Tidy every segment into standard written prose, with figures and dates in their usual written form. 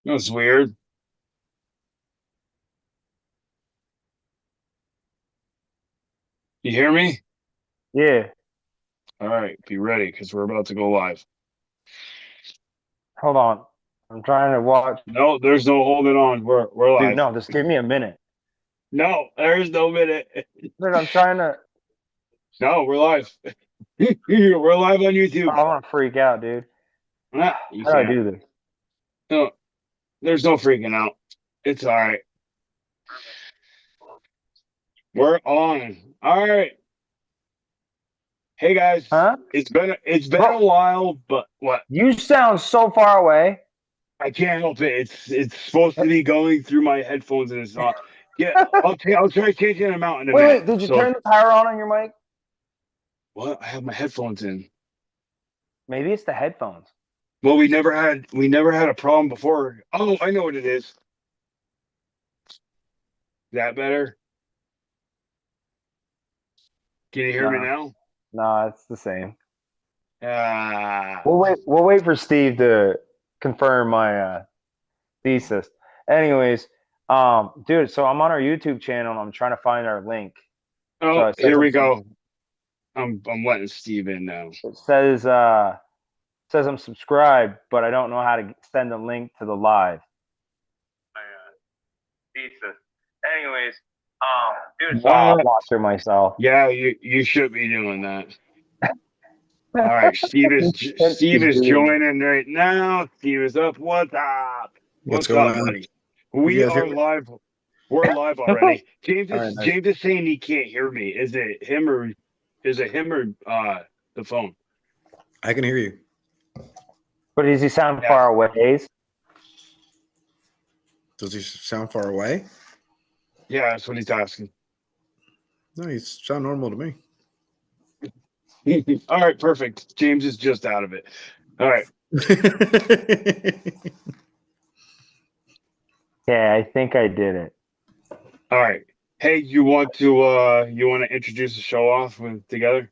That's weird. You hear me? Yeah. All right, be ready because we're about to go live. Hold on. I'm trying to watch. No, there's no holding on. We're Dude, live. no, just give me a minute. No, there's no minute. Dude, I'm trying to. No, we're live. We're live on Oh, YouTube. I'm gonna freak out, dude. You How do I can't. do this? No, there's no freaking out. It's all right. We're on. All right. Hey guys, Huh? it's been a Bro, while, but what? you sound so far away. I can't help it. It's supposed to be going through my headphones and it's not. Yeah, I'll try changing them out in a minute. Wait, did you So turn the power on your mic? what? I have my headphones in. Maybe it's the headphones. Well, we never had a problem before. Oh, I know what it is. That better? Can you hear me Nah, now? nah, it's the same. Ah, We'll wait for Steve to confirm my thesis. Anyways, dude, so I'm on our YouTube channel and I'm trying to find our link. So oh, it says here I'm we go. I'm letting Steve in now. it says I'm subscribed, but I don't know how to send a link to the live. Pizza. Anyways, dude, so I'll What? walk through myself. Yeah, you should be doing that. All right, Can't Steve keep is doing it. joining right now. Steve is up. What's up? What's What's going up, on? buddy? Can you We guys hear are me? live. We're live already. All right, nice. James is saying he can't hear me. Is it him or the phone? I can hear you. But does he sound Yeah. far away? Does he sound far away? Yeah, that's what he's asking. No, he sound normal to me. All right, perfect. James is just out of it. All right. Yeah, I think I did it. All right. Hey, you want to introduce the show off together?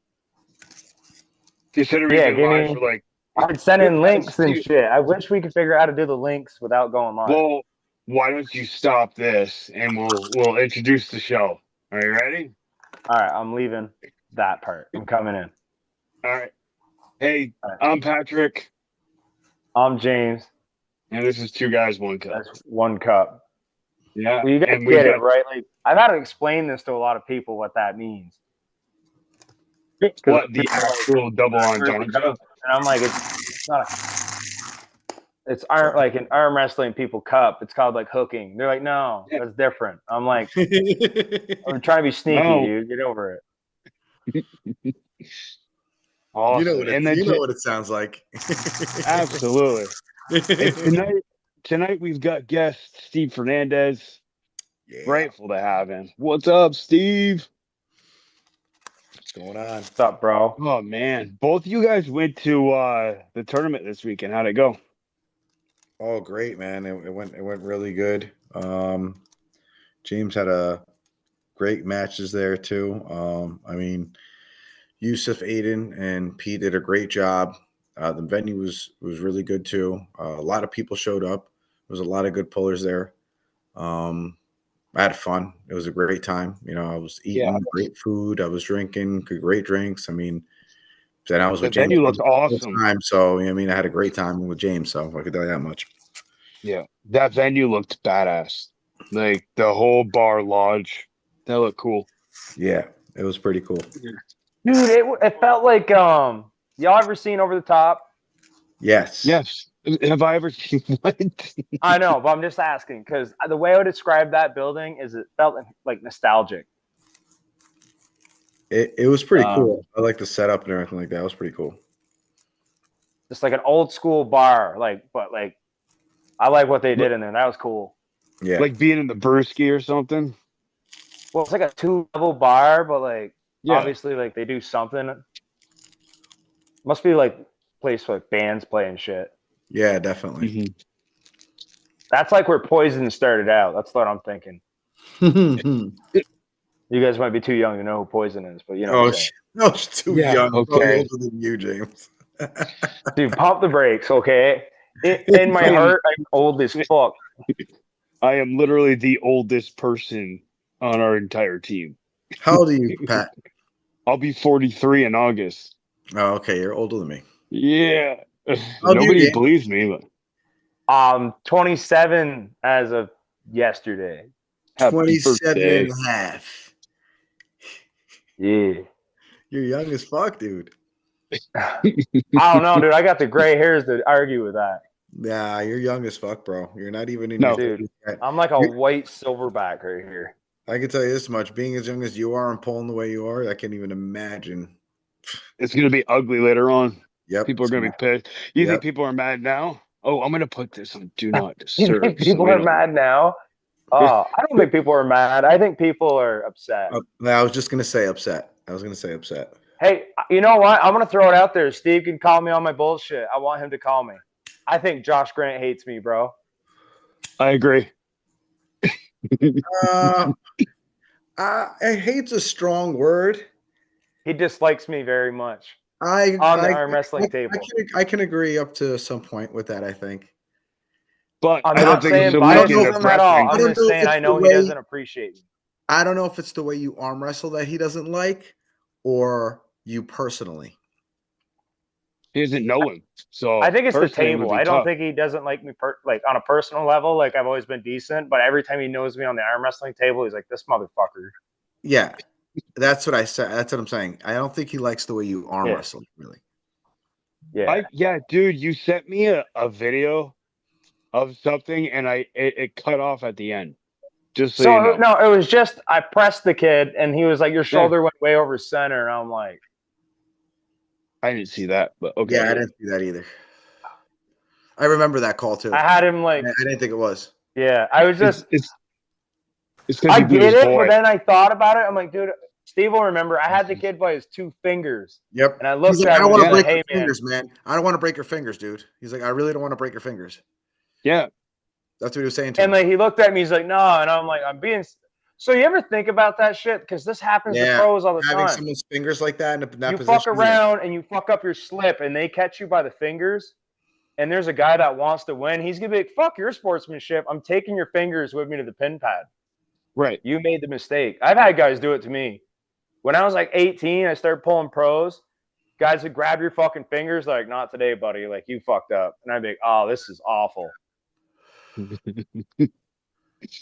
Consider we've Yeah, been give live me. for like I'd send in links and Steve, shit. I wish we could figure out how to do the links without going live. well, why don't you stop this and we'll introduce the show. Are you ready? All right, I'm leaving that part. I'm coming in. All right. Hey, All right. I'm Patrick, I'm James. and this is Two Guys, One Cup. That's one cup. Yeah, Well, you guys and we've get it, got right? Like I've had to explain this to a lot of people what that means. Because what the people are like, actual double where's the entendre. cup? And I'm like, it's not. It's arm Sorry. like an arm wrestling people cup. It's called like hooking. They're like, no, Yeah. that's different. I'm like, I'm trying to be sneaky, No, dude. Get over it. awesome. And then You know what it sounds like. absolutely. And tonight we've got guest Steve Fernandez. Yeah. Grateful to have him. What's up, Steve? What's going on? What's up, bro? Oh man, both you guys went to the tournament this weekend. How'd it go? Oh, great, man. It went really good. James had a great matches there too. I mean, Yusuf, Aiden, and Pete did a great job. The venue was really good too. A lot of people showed up. There was a lot of good pullers there. Um, I had fun. It was a great time. I was Yeah, eating great food. I was drinking great drinks. I mean, then I was the with James venue for looked the whole awesome. time. So, I mean, I had a great time with James. So I could tell you that much. Yeah, that venue looked badass. Like the whole bar lodge, that looked cool. Yeah, it was pretty cool. Dude, it felt like y'all ever seen Over the Top? Yes. Yes. Have I ever seen what? I know, but I'm just asking because the way I would describe that building is it felt like nostalgic. It was pretty Um, cool. I like the setup and everything like that. It was pretty cool. Just like an old school bar, but I like what they did in there. That was cool. Yeah. like being in the brewski or something. Well, it's like a two-level bar, but like Yeah. obviously like they do something. Must be like place for like bands playing shit. Yeah, definitely. Mhm. That's like where Poison started out. That's what I'm thinking. oh, You guys might be too young to know who Poison is, but you know what I'm saying. no, she's too Yeah. young. I'm probably Okay. older than you, James. Dude, pump the brakes, okay? In my heart, I'm old as fuck. I am literally the oldest person on our entire team. How old are you, Pat? I'll be 43 in August. Oh, okay. You're older than me. Yeah. How old are you, Nobody Dan? believes me, but 27 as of yesterday. happy 27 birthday. and a half. Yeah. You're young as fuck, dude. I don't know, dude. I got the gray hairs to argue with that. Nah, you're young as fuck, bro. You're not even in No. your Dude, 30s yet. I'm like a white silverback right here. I can tell you this much: being as young as you are and pulling the way you are, I can't even imagine. It's going to be ugly later on. Yep. People are going to be pissed. You Yep. think people are mad now? Oh, I'm going to put this on Do Not You Disturb. think so people we are don't- mad now? Oh, I don't think people are mad. I think people are upset. I was just gonna say upset. Hey, you know what? I'm gonna throw it out there. Steve can call me on my bullshit. I want him to call me. I think Josh Grant hates me, bro. I agree. I hate's a strong word. He dislikes me very much I on the arm wrestling I table. I can agree up to some point with that. I think. But I'm I don't not think saying so bias much in him at all. wrestling. I'm don't just know if saying it's I the know he way- doesn't appreciate me. I don't know if it's the way you arm wrestle that he doesn't like, or you personally. He doesn't know him. So I think it's the personally, it would table. be I don't tough. think he doesn't like me like on a personal level. Like I've always been decent, but every time he knows me on the arm wrestling table, he's like, "This motherfucker." Yeah, that's what I said. That's what I'm saying. I don't think he likes the way you arm Yeah. wrestle. Really. Yeah. Yeah, dude, you sent me a video of something and it cut off at the end. Just so, So you know. no, it was just I pressed the kid and he was like, "Your shoulder went way over center," and I'm like, I didn't see that, but okay. Yeah, I didn't see that either. I remember that call too. I had him like, I didn't think it was. yeah. I was just, It's I because get it, but then I thought about it. I'm like, dude, Steve will remember. I had the kid by his 2 fingers, Yep. and I looked He's at like, him I and want was to like, break "Hey, your man." fingers, man. I don't want to break your fingers, dude. He's like, I really don't want to break your fingers. Yeah. That's what he was saying to And him. like he looked at me, he's like, "No," and I'm like, "I'm being." So you ever think about that shit? Because this happens to pros all the having time. someone's fingers like that in that You position. fuck around and you fuck up your slip, and they catch you by the fingers. And there's a guy that wants to win. He's gonna be like, "Fuck your sportsmanship. I'm taking your fingers with me to the pin pad. Right. You made the mistake." I've had guys do it to me. When I was like 18, I started pulling pros. Guys would grab your fucking fingers, like, "Not today, buddy. Like, you fucked up." And I'd be like, "Oh, this is awful."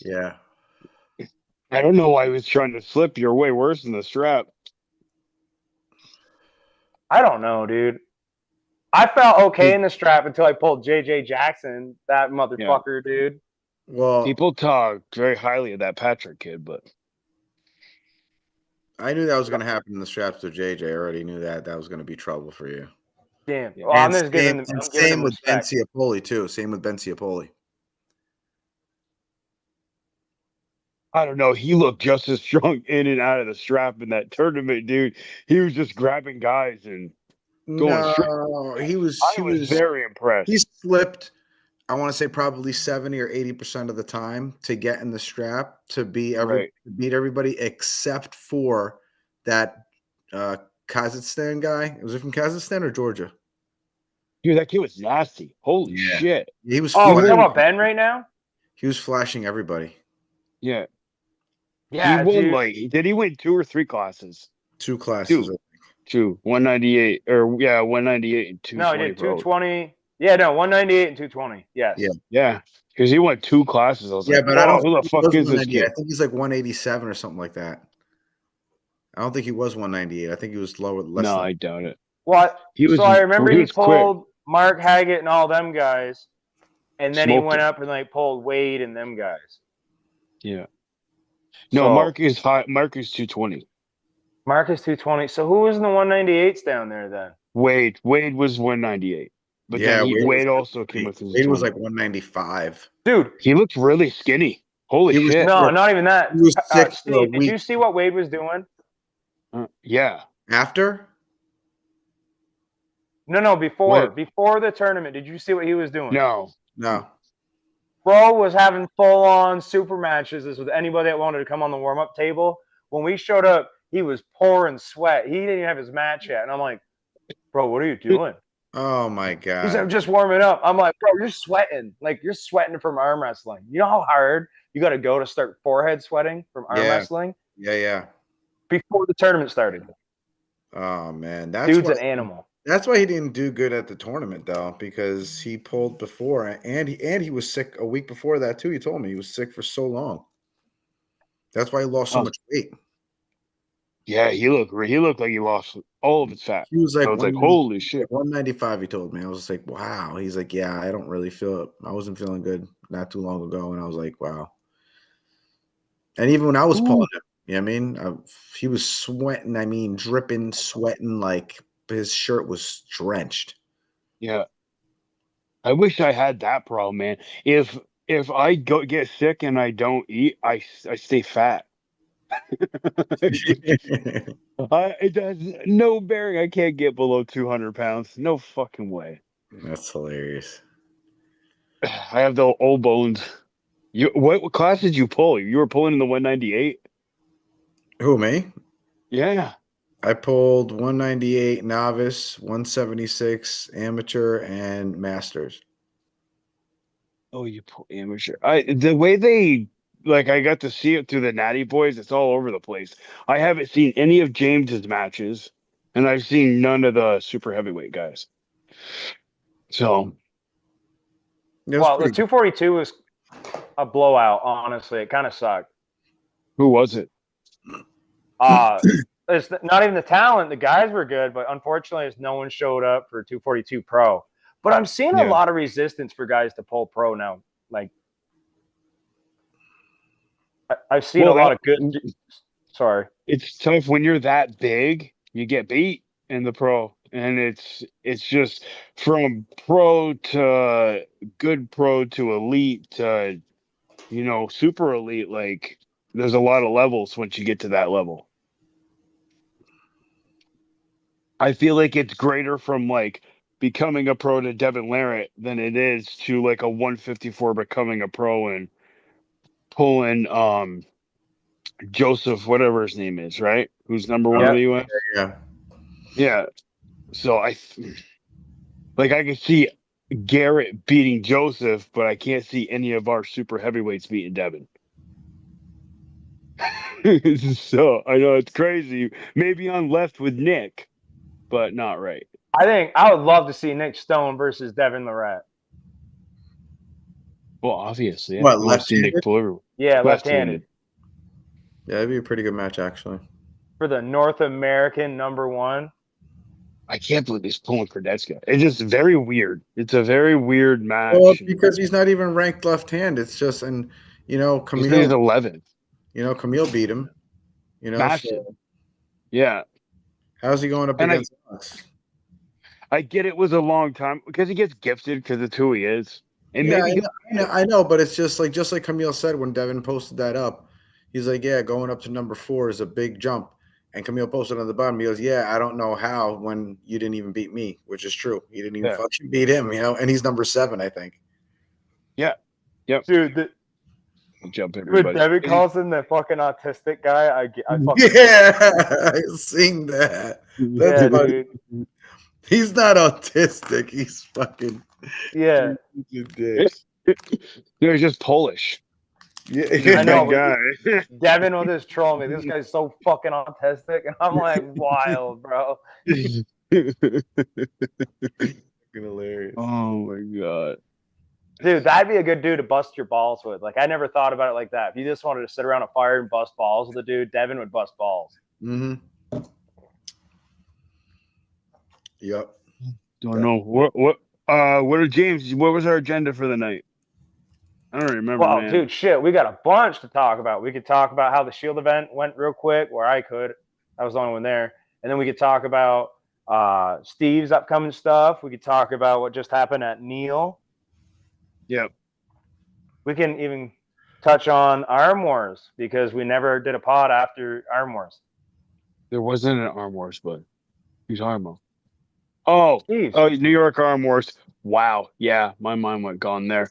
Yeah. I don't know why he was trying to slip. You're way worse than the strap. I don't know, dude. I felt okay in the strap until I pulled JJ Jackson, that motherfucker, dude. Well, People talk very highly of that Patrick kid, but I knew that was going to happen in the straps with JJ. I already knew that was going to be trouble for you. Damn. Yeah. Well, I'm just giving them. I'm giving Same them with Ben respect. Ciapoli too. Same with Ben Ciapoli. I don't know. He looked just as strong in and out of the strap in that tournament, dude. He was just grabbing guys and going straight. No, he was. I was very impressed. He slipped. I want to say probably 70 or 80% of the time to get in the strap to beat everybody except for that Kazakhstan guy. Was it from Kazakhstan or Georgia? Dude, that kid was nasty. Holy Yeah. shit. He was. Oh, we're talking flashing, about Ben right now? he was flashing everybody. Yeah. Yeah, He won dude. did he win 2 or 3 classes? 2 classes. 2. 198 or 198 and 220. No, he did bro. 220. Yeah, no, 198 and 220. Yes. Yeah. Yeah. Because he won 2 classes. I was Yeah, like, but I don't. who the fuck is this kid? I think he's like 187 or something like that. I don't think he was 198. I think he was lower. Less No, than. I doubt it. What? He was. So I remember he he was quick. pulled Mark Haggett and all them guys, and then he Smoked went him. up and like pulled Wade and them guys. Yeah. No, So, Mark is high. Mark is 220. Mark is 220. So who was in the 198s down there then? Wade was 198. But Yeah, then Wade also came with his. Wade was 20. like 195. Dude, He looked really skinny. Holy He was- shit. no, not even that. He was sick for a Steve, did week. you see what Wade was doing? Yeah. After? No, before. What? Before the tournament, did you see what he was doing? No. No. Bro was having full-on super matches with anybody that wanted to come on the warm-up table. When we showed up, he was pouring sweat. He didn't even have his match yet. And I'm like, bro, what are you doing? Oh my He said, I'm god. just warming up. I'm like, bro, you're sweating. Like, you're sweating from arm wrestling. You know how hard you got to go to start forehead sweating from arm Yeah. wrestling Yeah. before the tournament started? Oh man, Dude's an animal. that's why he didn't do good at the tournament though, because he pulled before and he was sick a week before that too. He told me he was sick for so long. That's why he lost so Oh, much weight. yeah, he looked like he lost all of his fat. He was I like was like, holy shit. 195, he told me. I was like, wow. He's like, yeah, I don't really feel it. I wasn't feeling good not too long ago. And I was like, wow. And even when I was pulling Ooh. him, you know what I mean? He was sweating, I mean, dripping, sweating, like his shirt was drenched. Yeah. I wish I had that problem, man. If I go get sick and I don't eat, I stay fat. It has no bearing. I can't get below 200 pounds. No fucking way. That's hilarious. I have the old bones. What class did you pull? You were pulling in the 198? Who, me? Yeah. I pulled 198 novice, 176 amateur, and masters. Oh, you pull amateur. The way they like I got to see it through the Natty Boys, it's all over the place. I haven't seen any of James's matches, and I've seen none of the super heavyweight guys. So It was Well, the pretty good. 242 was a blowout, honestly. It kind of sucked. who was it? It's not even the talent. The guys were good, but unfortunately, no one showed up for 242 Pro. But I'm seeing a Yeah. lot of resistance for guys to pull Pro now. Like, I've seen Well, a lot of good. Sorry. it's tough when you're that big. You get beat in the pro, and it's just from pro to good pro to elite to super elite. Like there's a lot of levels once you get to that level. I feel like it's greater from like becoming a pro to Devin Larratt than it is to like a 154 becoming a pro and pulling Joseph, whatever his name is, right? Who's number one in Yeah. the US? Yeah. Yeah. So I can see Garrett beating Joseph, but I can't see any of our super heavyweights beating Devin. So I know it's crazy. Maybe I'm left with Nick, but not right. I think I would love to see Nick Stone versus Devin Larratt. Well, obviously, yeah. What, I want to see Nick left-handed? pull everyone. Yeah, left-handed. Yeah, that'd be a pretty good match, actually. For the North American #1. I can't believe he's pulling Kardecka. It's just very weird. It's a very weird match. Well, because he's not even ranked left hand. It's just, and He's Camille, 11th. Camille beat him. Massive. So Yeah. how's he going up And against us? I get it was a long time because he gets gifted because it's who he is. And Yeah, maybe I know, but it's just like Camille said when Devin posted that up. He's like, yeah, going up to number 4 is a big jump. And Camille posted on the bottom. He goes, yeah, I don't know how when you didn't even beat me, which is true. You didn't even fucking beat him, and he's number 7, I think. Yeah. Yep. Dude, jump everybody. when Devin calls him the fucking autistic guy, I fucking I've seen that. That's yeah, funny. dude. He's not autistic. He's fucking Yeah. They're just Polish. Yeah, I know. Guy. Devin will just troll me. This guy's so fucking autistic, and I'm like, wild, bro. hilarious. Oh my god. Dude, that'd be a good dude to bust your balls with. Like, I never thought about it like that. If you just wanted to sit around a fire and bust balls with a dude, Devin would bust balls. Mm-hmm. Yep. Don't know what are James? What was our agenda for the night? I don't remember. Well, man. dude, shit, we got a bunch to talk about. We could talk about how the Shield event went real quick, where I could. I was the only one there. And then we could talk about Steve's upcoming stuff. We could talk about what just happened at Neil. Yep. We can even touch on Arm Wars because we never did a pod after Arm Wars. There wasn't an Arm Wars, but who's Arm Wars? Oh, Steve's. New York Arm Wars. Wow. Yeah, my mind went gone there.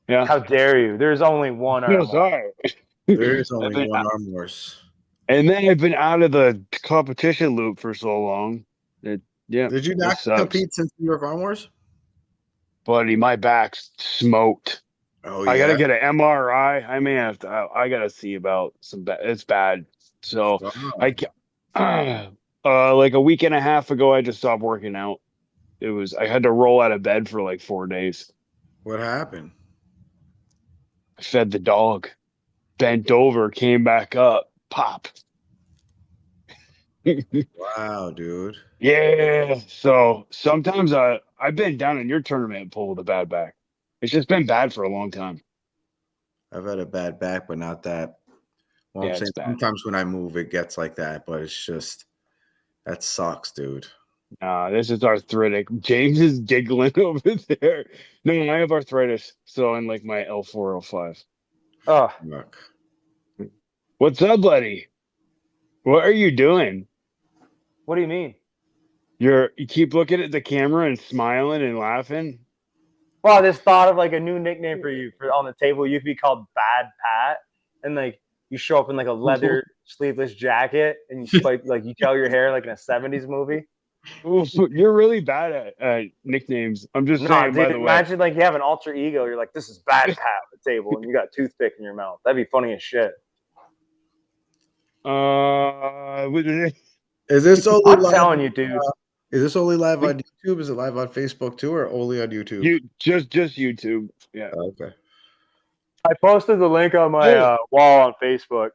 Yeah. How dare you? There's only one Arm Wars. There is only one Arm Wars. And then I've been out of the competition loop for so long that Yeah. Did you it not sucks. compete since New York Arm Wars? Buddy, my back's smoked. Oh I gotta yeah. get an MRI. I may have to. I gotta see about some. It's bad. So I Wow. like a week and a half ago, I just stopped working out. I had to roll out of bed for like 4 days. What happened? I fed the dog, bent over, came back up, pop. Wow, dude. Yeah. So sometimes I've been down in your tournament pool with a bad back. It's just been bad for a long time. I've had a bad back, but not that. Well, I'm Yeah, it's saying bad. sometimes when I move, it gets like that, but it's just that sucks, dude. This is arthritic. James is giggling over there. No, I have arthritis. So I'm like my L4, L5. Oh, Look. What's up, buddy? What are you doing? what do you mean? You keep looking at the camera and smiling and laughing. Well, I just thought of like a new nickname for you for on the table. You could be called Bad Pat, and like you show up in like a leather sleeveless jacket, and you spike like you tell your hair like in a '70s movie. Oof, you're really bad at nicknames. I'm just No, saying, by dude, the way. imagine like you have an alter ego. You're like, this is Bad Pat at the table, and you got a toothpick in your mouth. That'd be funny as shit. Is this only I'm live? telling you, dude. Is this only live on YouTube? Is it live on Facebook too, or only on YouTube? You just YouTube. Yeah. Okay. I posted the link on my wall on Facebook.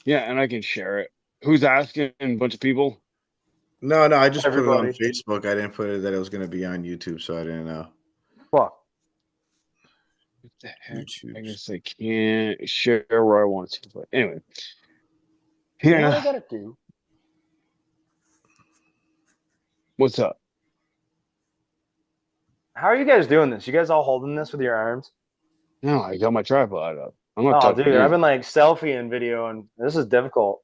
Yeah, and I can share it. Who's asking? A bunch of people. No, I just Everybody. put it on Facebook. I didn't put it that it was going to be on YouTube, so I didn't know. Fuck. What the heck? YouTube. I guess I can't share where I want to. But anyway. You know what I Yeah. gotta do? What's up? How are you guys doing this? You guys all holding this with your arms? No, I got my tripod up. I'm not Oh, tucking dude, in. I've been like selfie and video, and this is difficult.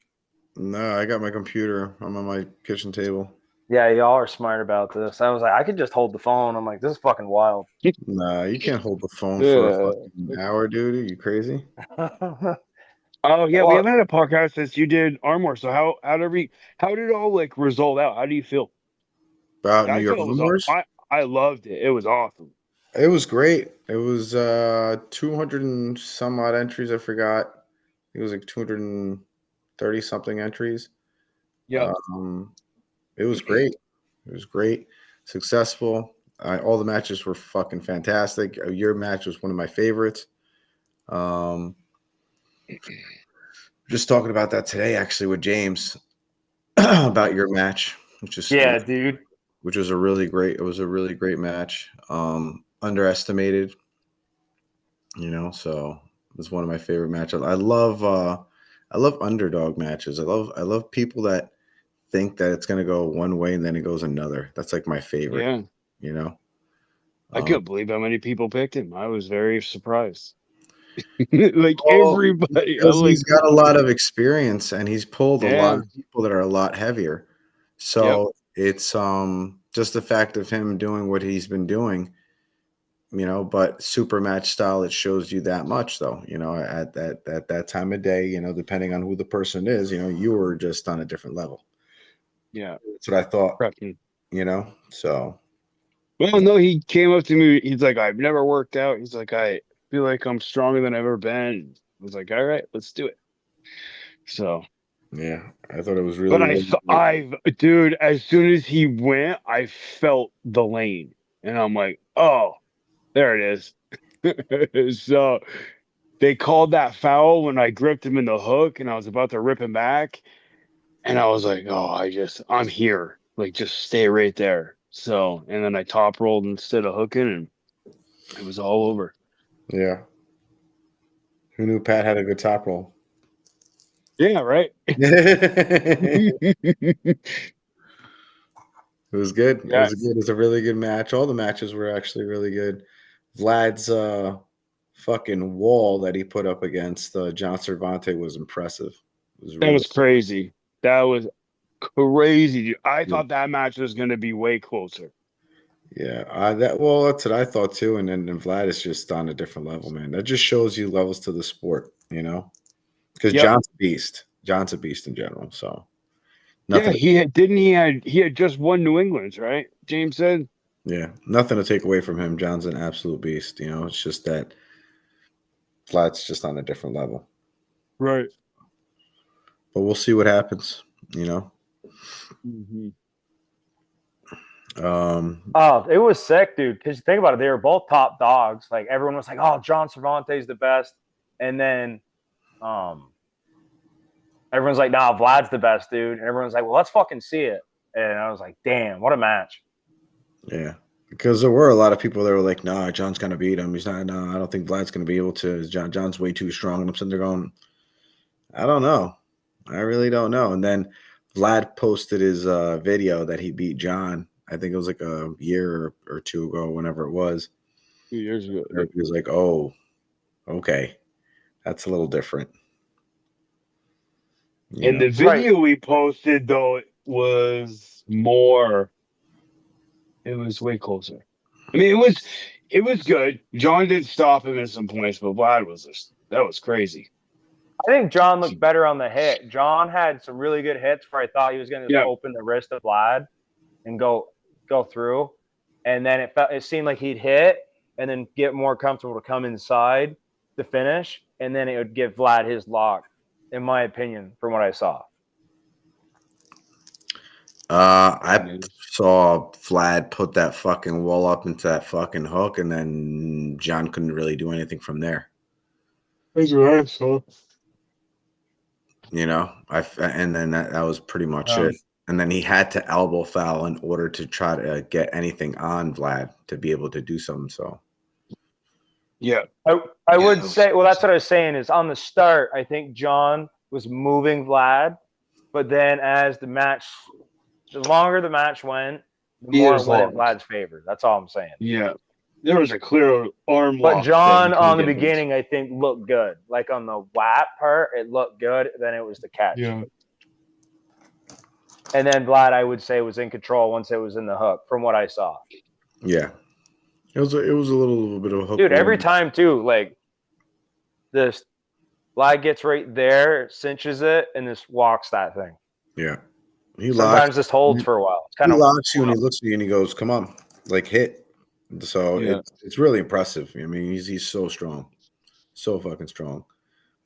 No, I got my computer. I'm on my kitchen table. Yeah, y'all are smart about this. I was like, I could just hold the phone. I'm like, this is fucking wild. Nah, you can't hold the phone for a fucking hour, dude. Are you crazy? Oh yeah, we Well, haven't had a podcast since you did Armor. So how did it all like result out? How do you feel? About New I York feel it was Wars? I loved it. It was awesome. It was great. It was 200 and some odd entries. I forgot. It was like 230 something entries. Yeah. It was great. It was great. Successful. All the matches were fucking fantastic. Your match was one of my favorites. Just talking about that today, actually, with James about your match, yeah, dude. which was a really great. It was a really great match. Underestimated, so it was one of my favorite matches. I love underdog matches. I love people that think that it's going to go one way and then it goes another. That's like my favorite. Yeah. I couldn't believe how many people picked him. I was very surprised. Like everybody. Because he's got a lot of experience and he's pulled a lot of people that are a lot heavier. So it's just the fact of him doing what he's been doing, but super match style, it shows you that much though, at that time of day, depending on who the person is, you were just on a different level. Yeah. That's what I thought, so. Well, no, he came up to me. He's like, I've never worked out. He's like, I feel like I'm stronger than I've ever been. I was like, all right, let's do it. So. Yeah, I thought it was really. But dude, as soon as he went, I felt the lane. And I'm like, oh, there it is. So they called that foul when I gripped him in the hook and I was about to rip him back. And I was like, oh, I'm here. Like, just stay right there. So, and then I top rolled instead of hooking, and it was all over. Yeah. Who knew Pat had a good top roll? Yeah, right. It was good. Yes. It was a really good match. All the matches were actually really good. Vlad's fucking wall that he put up against John Cervante was impressive. That was crazy. That was crazy. I thought that match was going to be way closer. Yeah, that's what I thought too. And then Vlad is just on a different level, man. That just shows you levels to the sport, because John's a beast. John's a beast in general. So Nothing. He had just won New England's, right? James said. Yeah, nothing to take away from him. John's an absolute beast. You know, it's just that Vlad's just on a different level. Right. But we'll see what happens. You know. Mm-hmm. Oh, it was sick, dude. Because you think about it, they were both top dogs. Like everyone was like, "Oh, John Cervantes the best," and then, everyone's like, "Nah, Vlad's the best, dude." And everyone's like, "Well, let's fucking see it." And I was like, "Damn, what a match!" Yeah, because there were a lot of people that were like, "Nah, John's gonna beat him. He's not. No, I don't think Vlad's gonna be able to. John's way too strong." And I'm sitting there going, "I don't know. I really don't know." And then Vlad posted his video that he beat John. I think it was like a year or two ago, whenever it was. 2 years ago. He was like, "Oh, okay, that's a little different." You And know? the video we posted though was more. It was way closer. I mean, it was good. John did stop him at some points, but Vlad was that was crazy. I think John looked better on the hit. John had some really good hits where I thought he was going to open the wrist of Vlad and go through, and then it seemed like he'd hit and then get more comfortable to come inside to finish, and then it would give Vlad his lock, in my opinion, from what I saw. I saw Vlad put that fucking wall up into that fucking hook, and then John couldn't really do anything from there. That's right, so. You know, and then that was pretty much it. And then he had to elbow foul in order to try to get anything on Vlad to be able to do something. So, yeah, I would say, well, that's what I was saying is on the start, I think John was moving Vlad, but then as the longer the match went, the more it went in Vlad's favor. That's all I'm saying. Yeah. There was a clear arm But lock. John on the beginning, I think, looked good. Like on the WAP part, it looked good. Then it was the catch. Yeah. And then Vlad, I would say, was in control once it was in the hook, from what I saw. Yeah. It was a little bit of a hook. Dude, every time, too, like, this Vlad gets right there, cinches it, and just walks that thing. Yeah. Sometimes just holds for a while. It's kind he of locks you and he looks at you and he goes, "Come on, like hit." So it's really impressive. I mean, he's so strong, so fucking strong.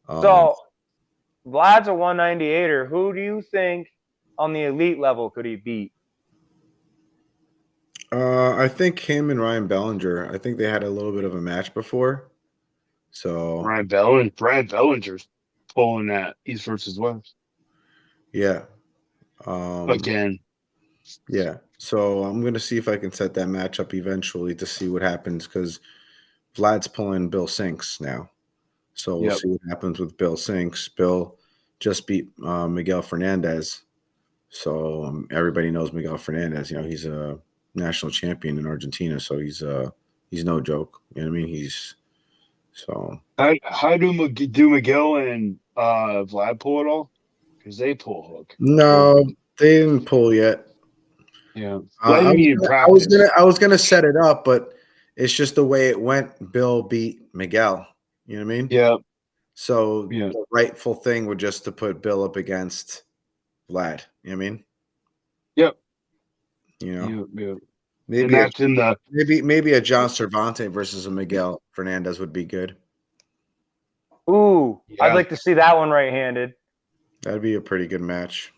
So Vlad's a 198er. Who do you think on the elite level could he beat? I think him and Ryan Bellinger. I think they had a little bit of a match before. So Brad Bellinger's pulling that East versus West. Yeah. Again. Yeah. So I'm gonna see if I can set that match up eventually to see what happens because Vlad's pulling Bill Sinks now. So we'll see what happens with Bill Sinks. Bill just beat Miguel Fernandez. So everybody knows Miguel Fernandez. You know, he's a national champion in Argentina. So he's no joke. You know what I mean? He's so. How do Miguel and Vlad pull it all? Because they pull hook. No, they didn't pull yet. Yeah, I was gonna set it up, but it's just the way it went. Bill beat Miguel. You know what I mean? Yeah. So the rightful thing would just to put Bill up against Vlad. You know what I mean? Yep. You know, yeah. Maybe a John Cervantes versus a Miguel Fernandez would be good. Ooh, I'd like to see that one right-handed. That'd be a pretty good match.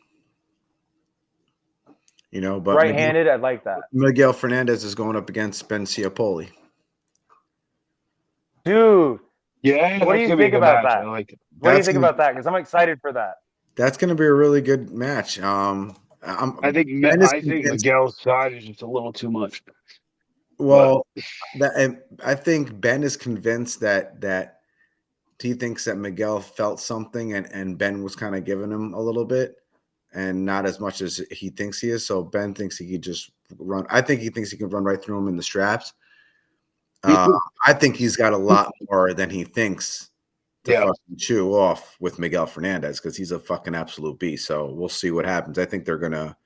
You know, but right-handed, I'd like that. Miguel Fernandez is going up against Ben Ciapoli. Dude. Yeah. What do you think about that? I like it. What do you think about that? Because I'm excited for that. That's going to be a really good match. I think Miguel's side is just a little too much. Well, I think Ben is convinced that he thinks that Miguel felt something and Ben was kind of giving him a little bit and not as much as he thinks he is. So Ben thinks he could just run. I think he thinks he can run right through him in the straps. I think he's got a lot more than he thinks to fucking chew off with Miguel Fernandez because he's a fucking absolute beast. So we'll see what happens. I think they're gonna.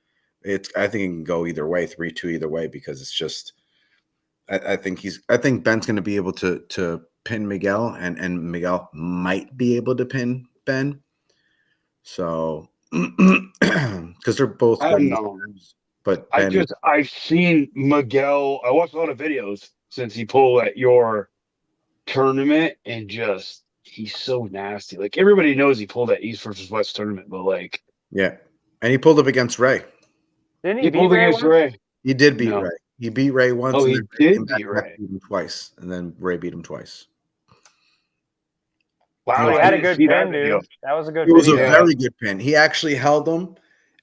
I think it can go either way, 3-2 either way because it's just. I think Ben's gonna be able to pin Miguel and Miguel might be able to pin Ben. So because they're both I good. don't know. But Ben, I've seen Miguel. I watched a lot of videos since he pulled at your tournament, and just he's so nasty. Like everybody knows he pulled that East versus West tournament, but like yeah, and he pulled up against Ray. Didn't he he beat pulled Ray against once? Ray. He did beat No. Ray. He beat Ray once. Oh, and he then Ray came did beat back and Ray. beat him twice, and then Ray beat him twice. Wow, Oh, he I had a didn't good see that pin, video. dude. That was a good It was a video. very good pin. He actually held him,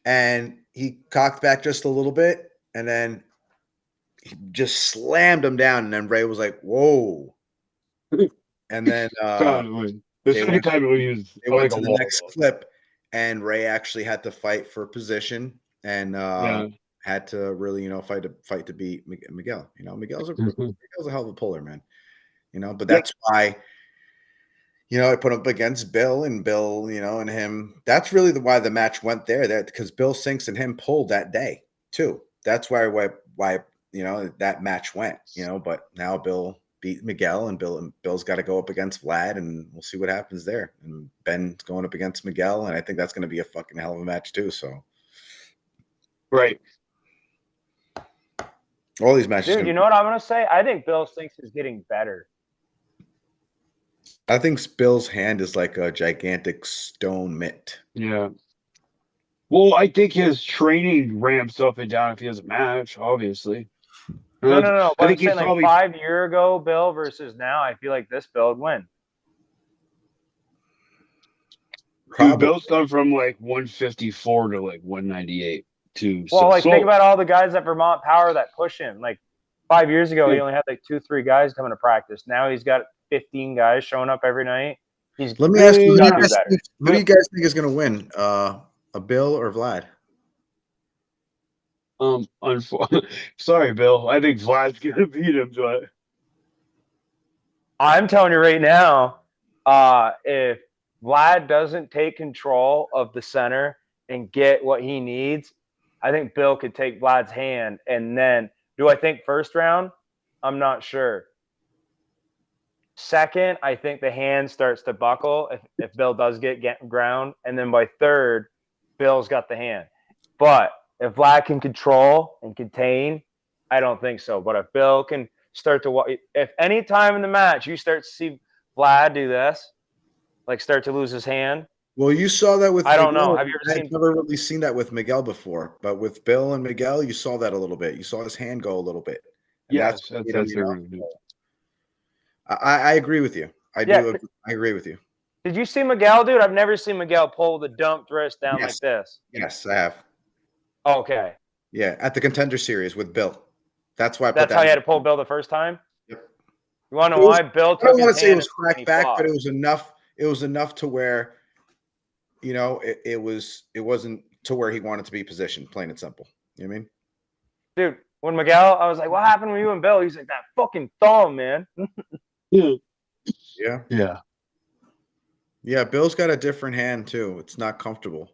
and he cocked back just a little bit, and then he just slammed him down. And then Ray was like, "Whoa!" And then The they second went, time it was they like went a to the wall. next clip, and Ray actually had to fight for position and Yeah. had to really, fight to beat Miguel. Miguel's a hell of a puller, man. But that's why. I put up against Bill, and Bill, and him. That's really why the match went there. Because Bill Sinks and him pulled that day too. That's why that match went. But now Bill beat Miguel, and Bill's got to go up against Vlad, and we'll see what happens there. And Ben's going up against Miguel, and I think that's going to be a fucking hell of a match too. So, Right. all these matches. Dude, you know what I'm gonna say? I think Bill Sinks is getting better. I think Bill's hand is like a gigantic stone mitt. Yeah. Well, I think his training ramps up and down if he has a match, obviously. No. I But I'm think he's saying like probably 5 years ago, Bill versus now, I feel like this Bill would win. dude, Bill's gone from like 154 to like 198 too. Well, So think about all the guys at Vermont Power that push him. Like 5 years ago, he only had like 2-3 guys coming to practice. Now he's got 15 guys showing up every night. Let me ask you, who better. do you guys think is going to win? A Bill or Vlad? Sorry, Bill. I think Vlad's gonna beat him, but I'm telling you right now, if Vlad doesn't take control of the center and get what he needs, I think Bill could take Vlad's hand. And then, do I think first round? I'm not sure. Second, I think the hand starts to buckle if Bill does get ground. And then by third, Bill's got the hand. But if Vlad can control and contain, I don't think so. But if Bill can start to – if any time in the match you start to see Vlad do this, like start to lose his hand. Well, you saw that with I don't know. Have you ever seen – I've never really seen that with Miguel before. But with Bill and Miguel, you saw that a little bit. You saw his hand go a little bit. And yes, that's I agree with you. I agree with you. Did you see Miguel, dude? I've never seen Miguel pull the dumped wrist down like this. Yes, I have. Okay. Yeah, at the Contender Series with Bill. That's why I put That's how you had to pull Bill the first time? Yep. You want to know why Bill took his hand? I don't want to say it was cracked back, but it was enough. It was enough to where, it wasn't to where he wanted to be positioned, plain and simple. You know what I mean? Dude, when Miguel, I was like, what happened with you and Bill? He's like, that fucking thumb, man. Yeah. Yeah. Yeah, Bill's got a different hand too. It's not comfortable.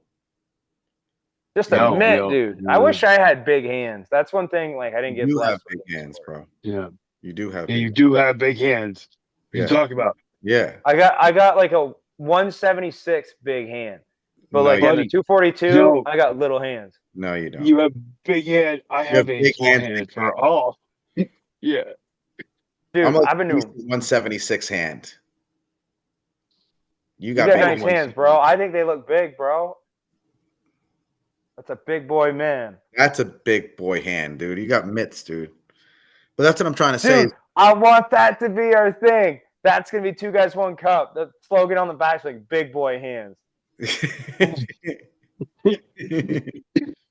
Just a mitt, dude. I wish I had big hands. That's one thing. Like I didn't get. You have big hands, bro. Yeah, you do have. Yeah, you do have big hands. You talk about. Yeah, I got like a 176 big hand, but like at the 242, I got little hands. No, you don't. You have big hand. I have a big hand for all. Yeah, dude. I've been doing 176 hand. You got nice hands, bro. I think they look big, bro. That's a big boy man. That's a big boy hand, dude. You got mitts, dude. But that's what I'm trying to say. I want that to be our thing. That's going to be 2 guys, 1 cup. The slogan on the back is like big boy hands.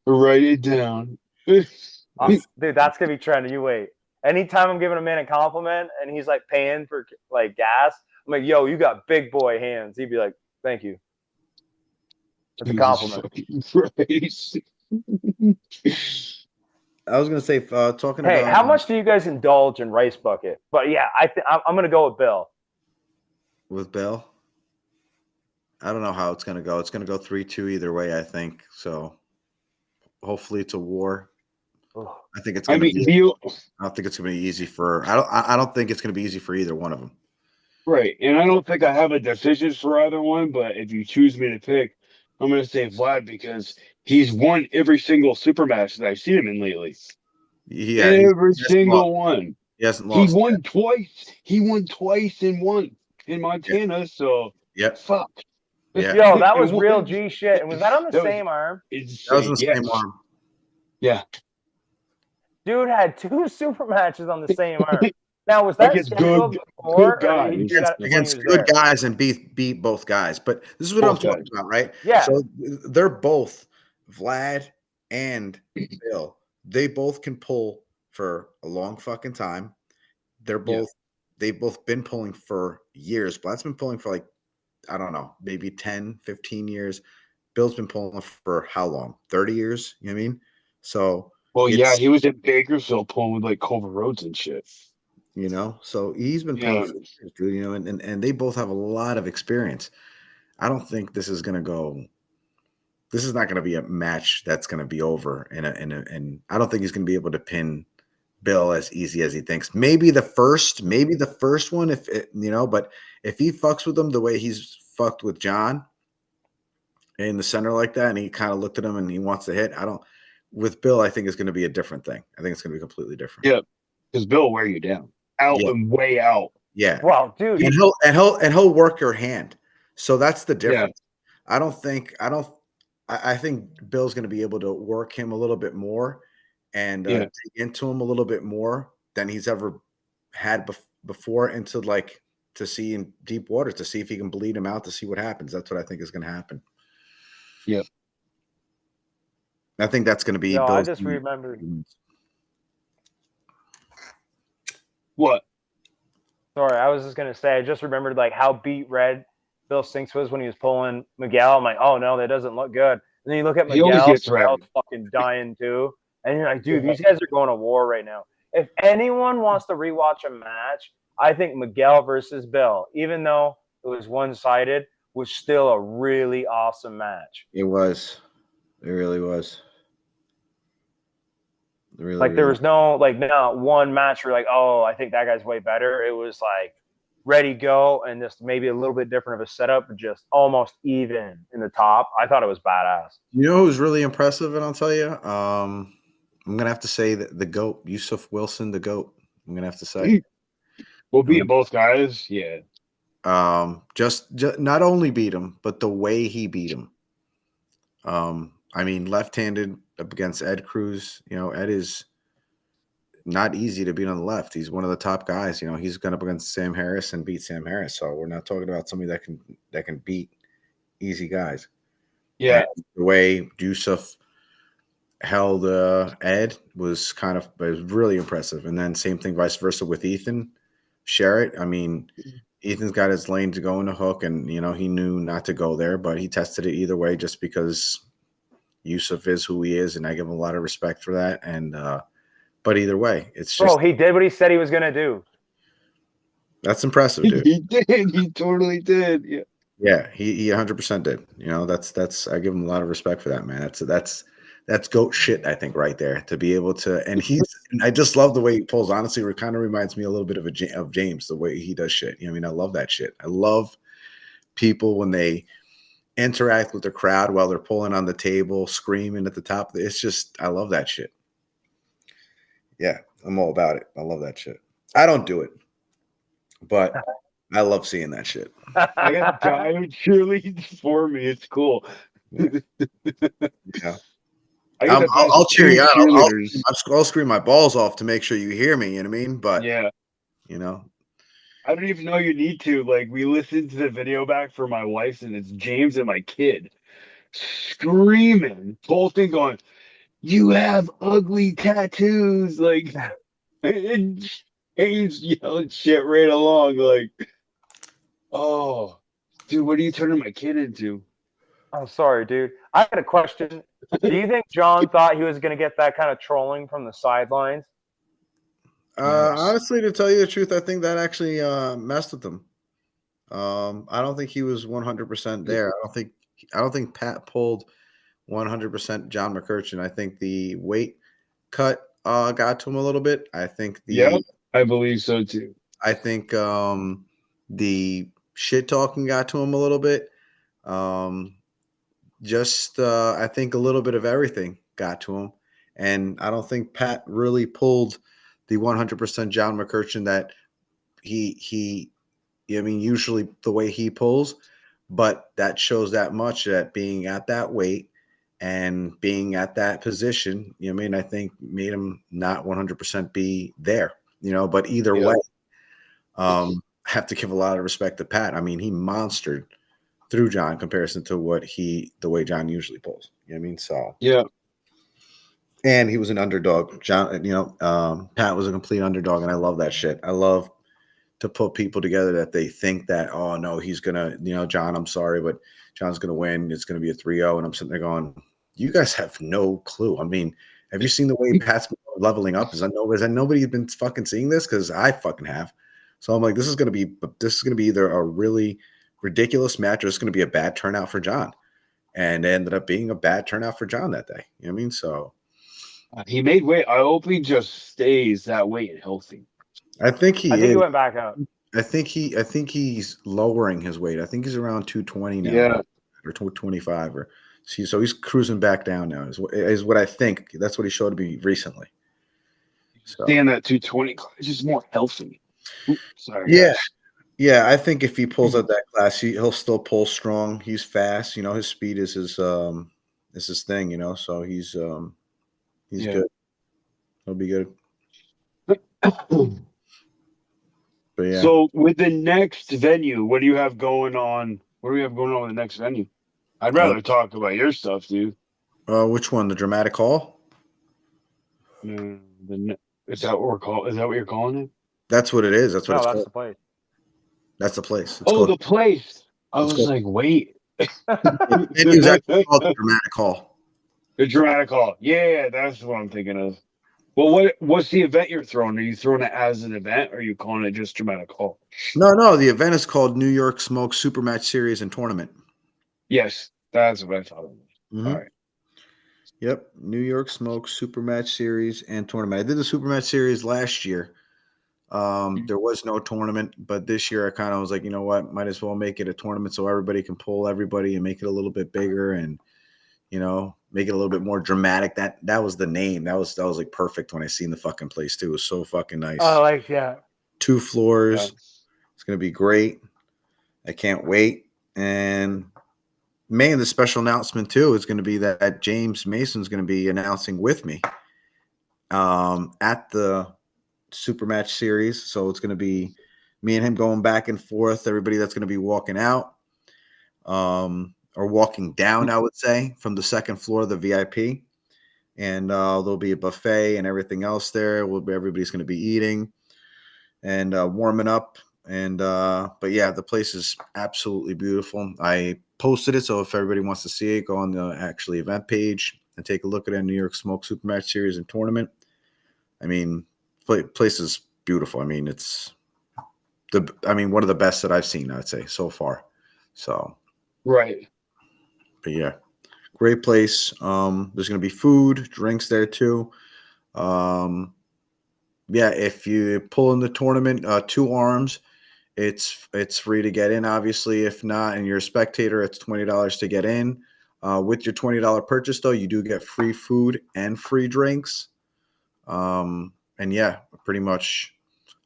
Write it down. Dude, that's going to be trending. You wait. Anytime I'm giving a man a compliment and he's like paying for like gas, I'm like, yo, you got big boy hands. He'd be like, thank you. It's a compliment. I was gonna say, talking about. Hey, how much do you guys indulge in Rice Bucket? But yeah, I'm gonna go with Bill. With Bill, I don't know how it's gonna go. It's gonna go 3-2 either way, I think. So, hopefully, it's a war. I think it's. I don't think it's gonna be easy for. I don't think it's gonna be easy for either one of them. Right, and I don't think I have a decision for either one. But if you choose me to pick, I'm gonna say Vlad because he's won every single super match that I've seen him in lately. Yeah, Every he hasn't single lost. one. He hasn't He lost. won twice. He won twice in Montana. So Yep. fuck. Yeah. Yo, that was It real G shit. And was that on the that was same arm? That was in insane. the same Yes. arm. Yeah. Dude had 2 super matches on the same arm. Now, was that Against scheduled good before, or guys. he did that when he Against was good there? guys and beat both guys. But this is what I'm Both talking guys. about, right? Yeah. So they're both Vlad and Bill. They both can pull for a long fucking time. They've both been pulling for years. Vlad's been pulling for like, I don't know, maybe 10, 15 years. Bill's been pulling for how long? 30 years? You know what I mean? So Well, yeah, it's, he was in Bakersfield pulling with like Culver Roads and shit. so he's been pulling Yeah. for years, dude, and they both have a lot of experience. I don't think this is gonna go. This is not gonna be a match that's gonna be over, and I don't think he's gonna be able to pin Bill as easy as he thinks. Maybe the first one, if it, but if he fucks with him the way he's fucked with John in the center like that, and he kind of looked at him and he wants to hit, I don't. With Bill, I think it's going to be a different thing. I think it's going to be completely different. Yeah. Because Bill will wear you down. Out Yeah. and way out. Yeah. Well, dude, And he'll work your hand. So that's the difference. I think Bill's going to be able to work him a little bit more and dig into him a little bit more than he's ever had before, into like to see in deep water, to see if he can bleed him out, to see what happens. That's what I think is going to happen. Yeah. I think that's going to be yo, Bill's. I just remembered. What? Sorry, I was just gonna say, I just remembered like how beat red Bill Sinks was when he was pulling Miguel. I'm like, oh no, that doesn't look good. And then you look at He always Miguel, gets red. Miguel's fucking dying too. And you're like, dude, these guys are going to war right now. If anyone wants to rewatch a match, I think Miguel versus Bill, even though it was one-sided, was still a really awesome match. It was. It really was. Really, like there was no not one match where like, oh, I think that guy's way better. It was like ready, go, and just maybe a little bit different of a setup, but just almost even in the top. I thought it was badass. You know who's really impressive, and I'll tell you, I'm gonna have to say that the GOAT, Yusuf Wilson, the GOAT. I'm gonna have to say. Well, beat both guys, yeah. Just not only beat him, but the way he beat him. I mean, left-handed up against Ed Cruz. Ed is not easy to beat on the left. He's one of the top guys. He's gone up against Sam Harris and beat Sam Harris. So we're not talking about somebody that can beat easy guys. Yeah. And the way Yusuf held Ed was really impressive. And then same thing, vice versa with Ethan Sherritt. I mean, Ethan's got his lane to go in the hook, and he knew not to go there, but he tested it either way just because Yusuf is who he is, and I give him a lot of respect for that. And but either way, it's just he did what he said he was gonna do. That's impressive, dude. He did. He totally did. Yeah. Yeah, he 100% did. That's I give him a lot of respect for that, man. That's GOAT shit, I think, right there, to be able to. And I just love the way he pulls. Honestly, it kind of reminds me a little bit of James, the way he does shit. I love that shit. I love people when they interact with the crowd while they're pulling on the table, screaming at the top. It's just, I love that shit. Yeah, I'm all about it. I love that shit. I don't do it, but I love seeing that shit. I got a guy who cheerleads for me. It's cool. Yeah. I'll I'll cheer you on. I'll scream my balls off to make sure you hear me. You know what I mean? But yeah, I don't even know you need to. Like, we listened to the video back for my wife's, and it's James and my kid screaming, whole thing going, "You have ugly tattoos!" Like, and James yelling shit right along. Like, oh, dude, what are you turning my kid into? I'm sorry, dude. I had a question. Do you think John thought he was going to get that kind of trolling from the sidelines? Honestly, to tell you the truth, I think that actually messed with him. I don't think he was 100% there. I don't think Pat pulled 100% John McCurchin. I think the weight cut got to him a little bit. I think I believe so too. I think the shit talking got to him a little bit. just I think a little bit of everything got to him, and I don't think Pat really pulled the 100% John McCurchin that he. I mean, usually the way he pulls, but that shows that much that being at that weight and being at that position, you know what I mean, I think made him not 100% be there, you know, but either Yeah. way, I have to give a lot of respect to Pat. I mean, he monstered through John in comparison to the way John usually pulls. You know what I mean? So, Yeah. and he was an underdog. John, Pat was a complete underdog, and I love that shit. I love to put people together that they think that, oh no, he's gonna, John, I'm sorry, but John's gonna win. It's gonna be a 3-0. And I'm sitting there going, you guys have no clue. I mean, have you seen the way Pat's been leveling up? Has nobody been fucking seeing this? Because I fucking have. So I'm like, this is gonna be either a really ridiculous match or it's gonna be a bad turnout for John. And it ended up being a bad turnout for John that day. You know what I mean? So He made weight. I hope he just stays that weight and healthy. I think he I think is. he went back up. I think he's lowering his weight. I think he's around 220 now, Yeah. or 225, or so he's cruising back down now. Is what I think. That's what he showed me recently. So Staying that 220 is just more healthy. Oops, sorry. yeah, Guys. yeah. I think if he pulls out that class, he'll still pull strong. He's fast. You know, his speed is his thing. You know, so he's Yeah. good. He'll be good. But yeah. So with the next venue, what do you have going on? What do we have going on with the next venue? I'd rather talk about your stuff, dude. Which one? The Dramatic Hall? Is that what we're call? Is that what you're calling it? That's what it is. That's what No, it's that's called. the place. That's the place. It's Oh, called. the place. I It's was called- like, wait. It is actually called the Dramatic Hall. The Dramatic Hall. Yeah, that's what I'm thinking of. Well, what's the event you're throwing? Are you throwing it as an event, or are you calling it just Dramatic Hall? No. The event is called New York Smoke Super Match Series and Tournament. Yes, that's what I thought it was. Mm-hmm. All right. Yep, New York Smoke Super Match Series and Tournament. I did the Super Match Series last year. There was no tournament, but this year I kind of was like, you know what, might as well make it a tournament so everybody can pull everybody and make it a little bit bigger and make it a little bit more dramatic. That was the name. That was like perfect when I seen the fucking place too. It was so fucking nice. Oh, like yeah. 2 floors. Yeah. It's gonna be great. I can't wait. And man, the special announcement too is going to be that James Mason's going to be announcing with me at the Super Match Series. So it's going to be me and him going back and forth. Everybody that's going to be walking out or walking down, I would say, from the second floor of the VIP. And there'll be a buffet and everything else there. Everybody's going to be eating and warming up. And but yeah, the place is absolutely beautiful. I posted it, so if everybody wants to see it, go on the actually event page and take a look at it. New York Smoke Super Match Series and Tournament. I mean, place is beautiful. I mean, it's one of the best that I've seen, I'd say, so far. So Right. But yeah, great place. There's gonna be food, drinks there too. Yeah, if you pull in the tournament, 2 arms, it's free to get in. Obviously, if not, and you're a spectator, it's $20 to get in. With your $20 purchase, though, you do get free food and free drinks. And yeah, pretty much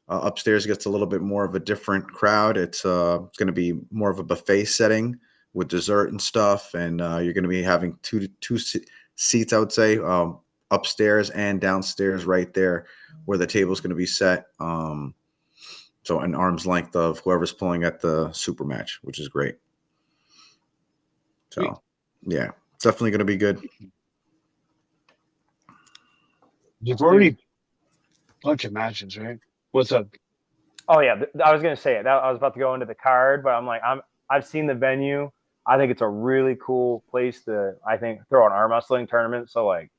upstairs gets a little bit more of a different crowd. It's going to be more of a buffet setting with dessert and stuff, and you're going to be having two seats, I would say, upstairs and downstairs, right there where the table is going to be set. So an arm's length of whoever's pulling at the super match, which is great. So yeah, definitely going to be good. You've already bunch of matches, right? What's up? Oh yeah, I was gonna say it. I was about to go into the card, but I'm like, I've seen the venue. I think it's a really cool place to, I think, throw an arm wrestling tournament. So like,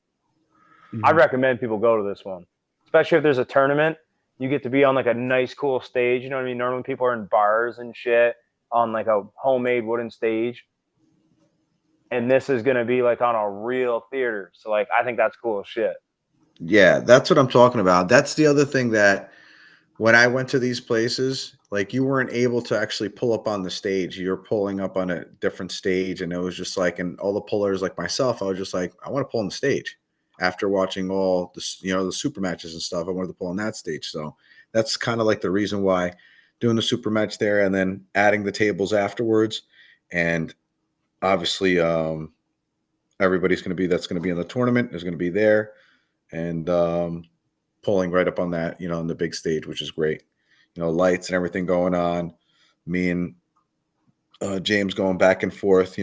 I recommend people go to this one, especially if there's a tournament. You get to be on like a nice, cool stage. You know what I mean? Normally people are in bars and shit on like a homemade wooden stage. And this is going to be like on a real theater. So like, I think that's cool as shit. Yeah, that's what I'm talking about. That's the other thing that when I went to these places, like you weren't able to actually pull up on the stage. You're pulling up on a different stage, and it was just like, and all the pullers like myself, I was just like, I want to pull on the stage. After watching all the the super matches and stuff, I wanted to pull on that stage. So that's kind of like the reason why doing the super match there, and then adding the tables afterwards, and obviously everybody's going to be that's going to be in the tournament is going to be there, and pulling right up on that, on the big stage, which is great. Lights and everything going on. Me and James going back and forth,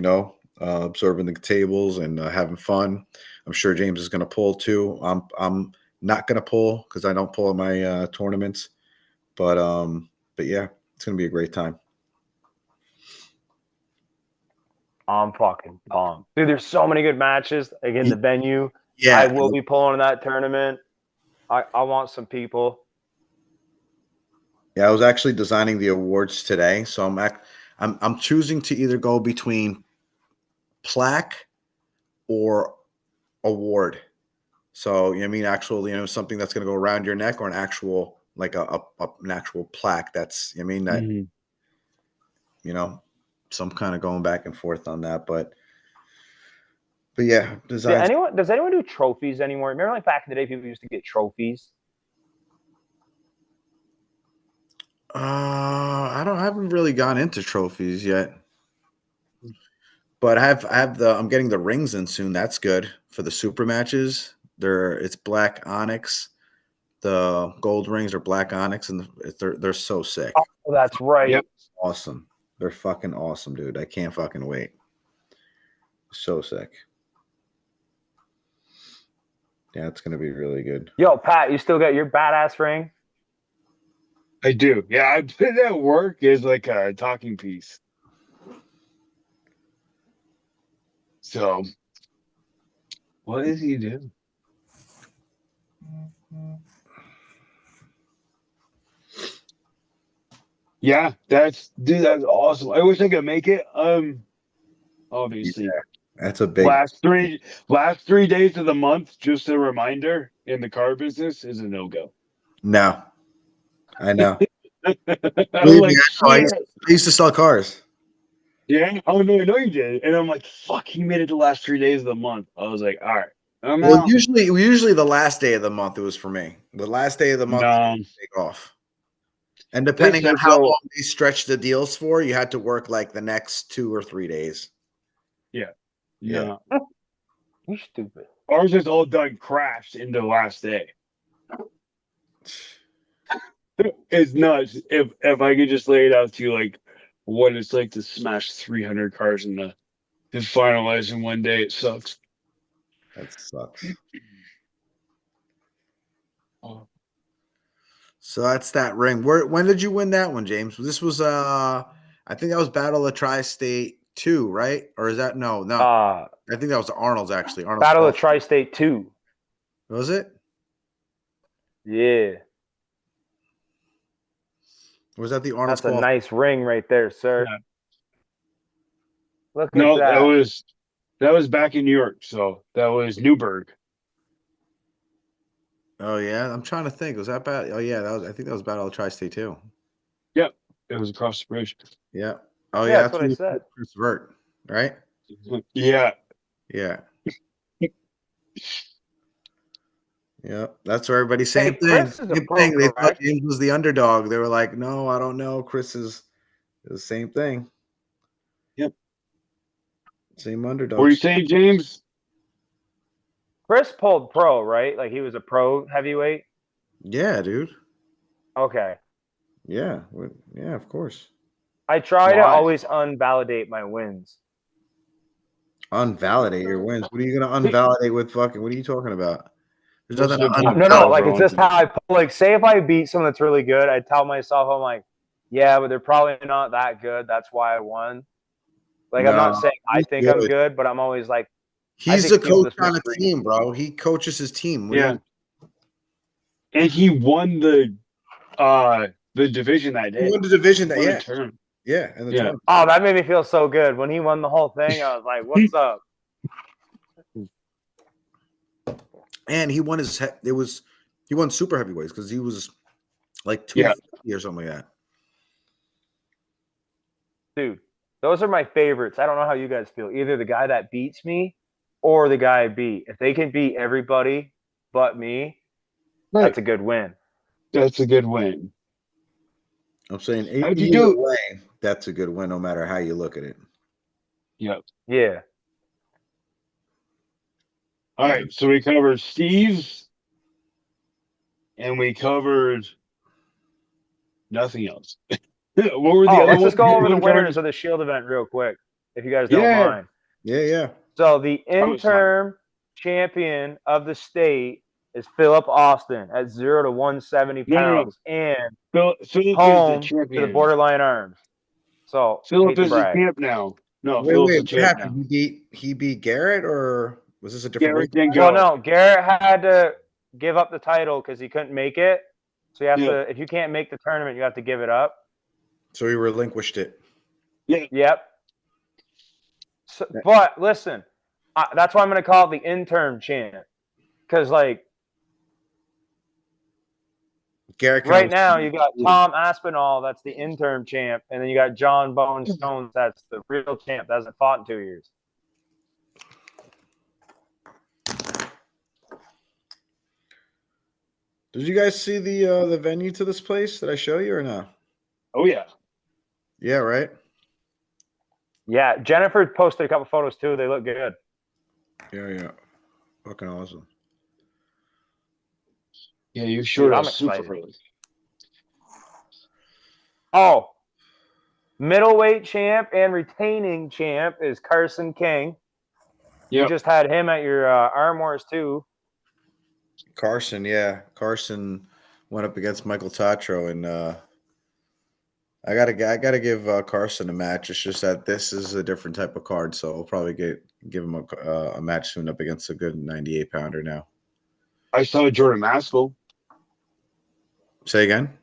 observing the tables and having fun. I'm sure James is going to pull too. I'm not going to pull because I don't pull in my tournaments, but yeah, it's going to be a great time. I'm fucking pumped, dude. There's so many good matches. Again, the venue. Yeah, I will be pulling in that tournament. I want some people. Yeah, I was actually designing the awards today, so I'm choosing to either go between plaque or award. So I mean, actual, something that's going to go around your neck, or an actual like an actual plaque. That's that so I'm kind of going back and forth on that, but yeah, designs. Does anyone do trophies anymore? Remember, like back in the day, people used to get trophies. I haven't really gone into trophies yet, but I'm getting the rings in soon. That's good for the super matches. It's black onyx. The gold rings are black onyx, and they're so sick. Oh, that's right. Yep. Awesome. They're fucking awesome, dude. I can't fucking wait. So sick. Yeah, it's gonna be really good. Yo, Pat, you still got your badass ring? I do. Yeah, I put it at work as like a talking piece. So, what does he do? Yeah, that's awesome. I wish I could make it. Obviously, That's a big last 3 days of the month. Just a reminder: in the car business is a no-go. No, I know. I'm Believe like, me, I used to sell cars. yeah. Oh no, I know you did. And I'm like, fuck, he made it the last 3 days of the month. I was like, all right, I'm Well, out. usually the last day of the month it was for me. The last day of the month No, take off. And depending They on said how so. long they stretched the deals for, you had to work like the next 2 or 3 days. Yeah. Yeah. No. You stupid. Ours is all done crashed into the last day. It's nuts. If I could just lay it out to you, like what it's like to smash 300 cars in to finalize in one day, it sucks. That sucks. Oh. So that's that ring. When did you win that one, James? This was I think that was Battle of Tri-State 2, right? Or is that no? I think that was Arnold's actually. Arnold's Battle of Tri-State 2. Was it? Yeah. Was that the Arnold's? That's a nice ring right there, sir. Yeah. Look at No, that. that was back in New York, so that was Newburgh. Oh yeah, I'm trying to think. Was that bad? Oh yeah, I think that was Battle of Tri-State too. Yep, it was across the bridge. Yeah. Oh Yeah, yeah, that's what I said. Chris Vert, right? Yeah. Yeah. Yeah, that's where everybody same thing. Chris is a Same pro, thing. They thought correct? James was the underdog. They were like, no, I don't know. Chris is the same thing. Yep. Same underdog. What are you saying, James? Chris pulled pro, right? Like he was a pro heavyweight? Yeah, dude. Okay. Yeah. Yeah, of course. I try to always unvalidate my wins. Unvalidate your wins. What are you gonna unvalidate with fucking? What are you talking about? There's What's nothing the to point? No, like it's just how I pull. Like, say if I beat someone that's really good, I tell myself, I'm like, yeah, but they're probably not that good. That's why I won. Like, I'm not saying I think I'm good, but I'm always like, he's the coach on a team, bro. He coaches his team. Yeah. And he won the division that day. He won the division that yeah. Term. Yeah, and yeah. Oh, that made me feel so good. When he won the whole thing, I was like, what's up? And he won he won super heavyweights because he was like Yeah. 250 or something like that. Dude, those are my favorites. I don't know how you guys feel. Either the guy that beats me or the guy I beat. If they can beat everybody but me, that's a good win. That's a good win. I'm saying How'd you either do? way, that's a good win, no matter how you look at it. Yep. Yeah. All right. So we covered Steve's, and we covered nothing else. What were the other let's ones? just go over the You covered- winners of the Shield event real quick, if you guys don't Yeah. mind. Yeah. So the was fine. interim champion of the state is Philip Austin at 0 to 170 No. pounds and Philip is the home to champion. the Borderline Arms. So Philip hate to is the brag. champ now. No, Wait, Philip's the what champ now. happened? He beat Garrett, or was this a different Garrett weight? didn't Well, go. no, Garrett had to give up the title because he couldn't make it. So you have Yeah. to, if you can't make the tournament, you have to give it up. So he relinquished it. Yep. So, but listen, that's why I'm going to call it the interim champ. Because, like, Garrett right now you got Tom Aspinall, that's the interim champ. And then you got John Bones Jones, that's the real champ. That hasn't fought in 2 years. Did you guys see the venue to this place? Did I show you or no? Oh yeah. Yeah, right. Yeah, Jennifer posted a couple photos too. They look good. Yeah. Fucking awesome. Yeah, you showed I'm us super excited. early. Oh, middleweight champ and retaining champ is Carson King. You Yep. just had him at your Arm Wars too. Carson, yeah. Carson went up against Michael Tatro, and I gotta give Carson a match. It's just that this is a different type of card, so I'll probably give him a match soon up against a good 98-pounder now. I saw Jordan Maskell. Say again?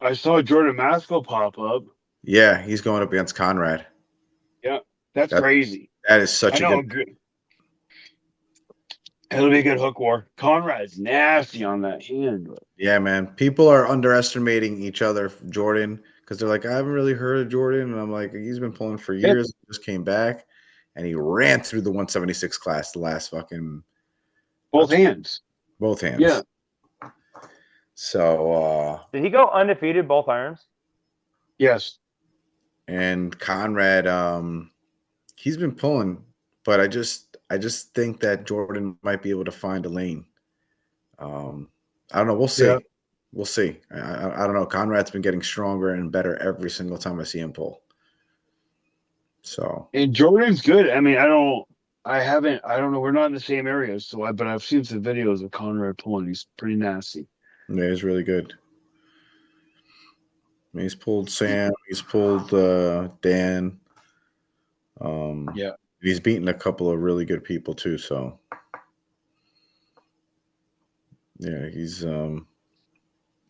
I saw Jordan Maskell pop up. Yeah, he's going up against Conrad. Yeah, that's crazy. That is such I a know, good. It'll be a good hook war. Conrad's nasty on that hand. But Yeah, man. People are underestimating each other, Jordan, because they're like, I haven't really heard of Jordan. And I'm like, he's been pulling for years. He just came back, and he ran through the 176 class the last fucking both hands. both hands. Yeah. So Did he go undefeated both arms? Yes. and Conrad, he's been pulling, but I just think that Jordan might be able to find a lane. I don't know. We'll see. Yeah. We'll see. I don't know. Conrad's been getting stronger and better every single time I see him pull. So And Jordan's good. I mean, I don't know. We're not in the same area, but I've seen some videos of Conrad pulling. He's pretty nasty. yeah, he's really good. I mean, he's pulled Sam. He's pulled Dan. Yeah. He's beaten a couple of really good people too. So yeah, he's and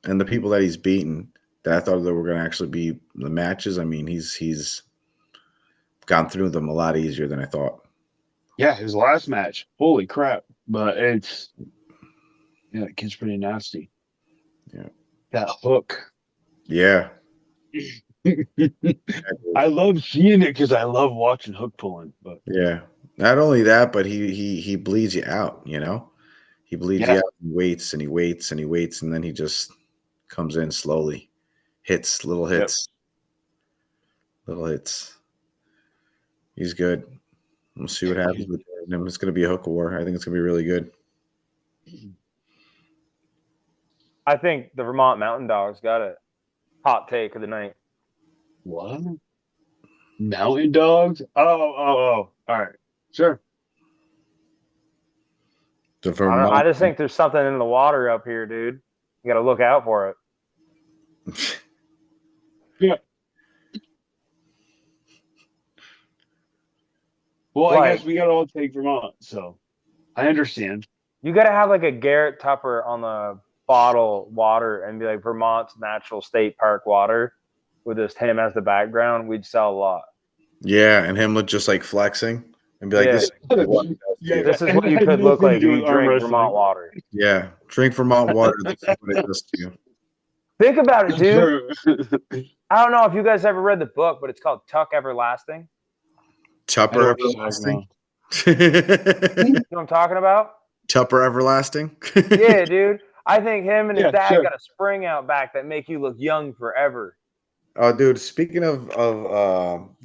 the people that he's beaten that I thought that were going to actually be the matches. I mean, he's gone through them a lot easier than I thought. Yeah, his last match. Holy crap. But it kid's pretty nasty. Yeah. That hook. Yeah. I love seeing it because I love watching hook pulling. But yeah. Not only that, but he bleeds you out, you know? He bleeds you out and waits and he waits and he waits, and then he just comes in slowly. Little hits. Little hits. He's good. We'll see what happens with him. It's going to be a hook war. I think it's going to be really good. I think the Vermont Mountain Dogs got a hot take of the night. what? Mountain dogs? Oh. All right. Sure. The I don't know, Vermont. I just think there's something in the water up here, dude. You got to look out for it. Yeah. Well, I Like- guess we got to all take Vermont, so I understand. You got to have like a Garrett Tupper on the bottle water and be like Vermont's natural state park water with just him as the background. We'd sell a lot. Yeah, and him just like flexing and be like, Yeah. this. Yeah, This is what you could look like if you drink Vermont water. Yeah, drink Vermont water. This is what it does to you. Think about it, dude. Sure. I don't know if you guys ever read the book, but it's called Tuck Everlasting. Tupper I don't Everlasting. You know what I'm talking about? Tupper Everlasting. Yeah, dude. I think him and his Yeah, dad sure. got a spring out back that make you look young forever. Oh, dude. Speaking of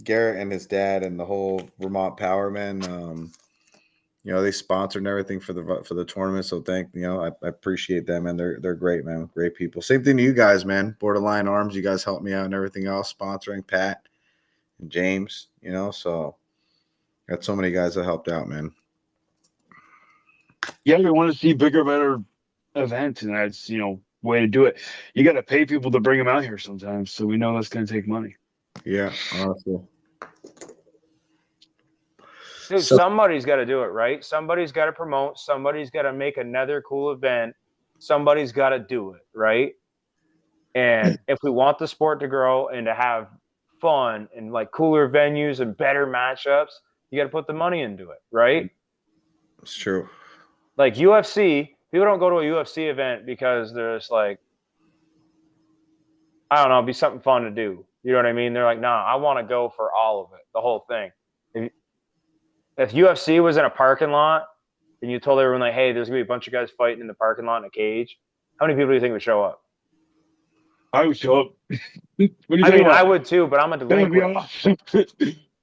Garrett and his dad and the whole Vermont Power Man, you know, they sponsored and everything for the tournament. So I appreciate them, and they're great, man. Great people. Same thing to you guys, man. Borderline Arms, you guys helped me out and everything else, sponsoring Pat and James. You know, so got so many guys that helped out, man. Yeah, we want to see bigger, better events, and that's way to do it. You got to pay people to bring them out here sometimes, so we know that's going to take money. Yeah, honestly. Dude, So- somebody's got to do it, right? Somebody's got to promote. Somebody's got to make another cool event. Somebody's got to do it, right? And if we want the sport to grow and to have fun and like cooler venues and better matchups, you got to put the money into it, right? It's true. Like UFC, people don't go to a UFC event because they're just like, I don't know, it'd be something fun to do. You know what I mean? They're like, nah, I want to go for all of it, the whole thing. If UFC was in a parking lot and you told everyone like, hey, there's gonna be a bunch of guys fighting in the parking lot in a cage, how many people do you think would show up? I would show up. What do you I think mean, I about? would too, but I'm a That would be delinquent. awesome.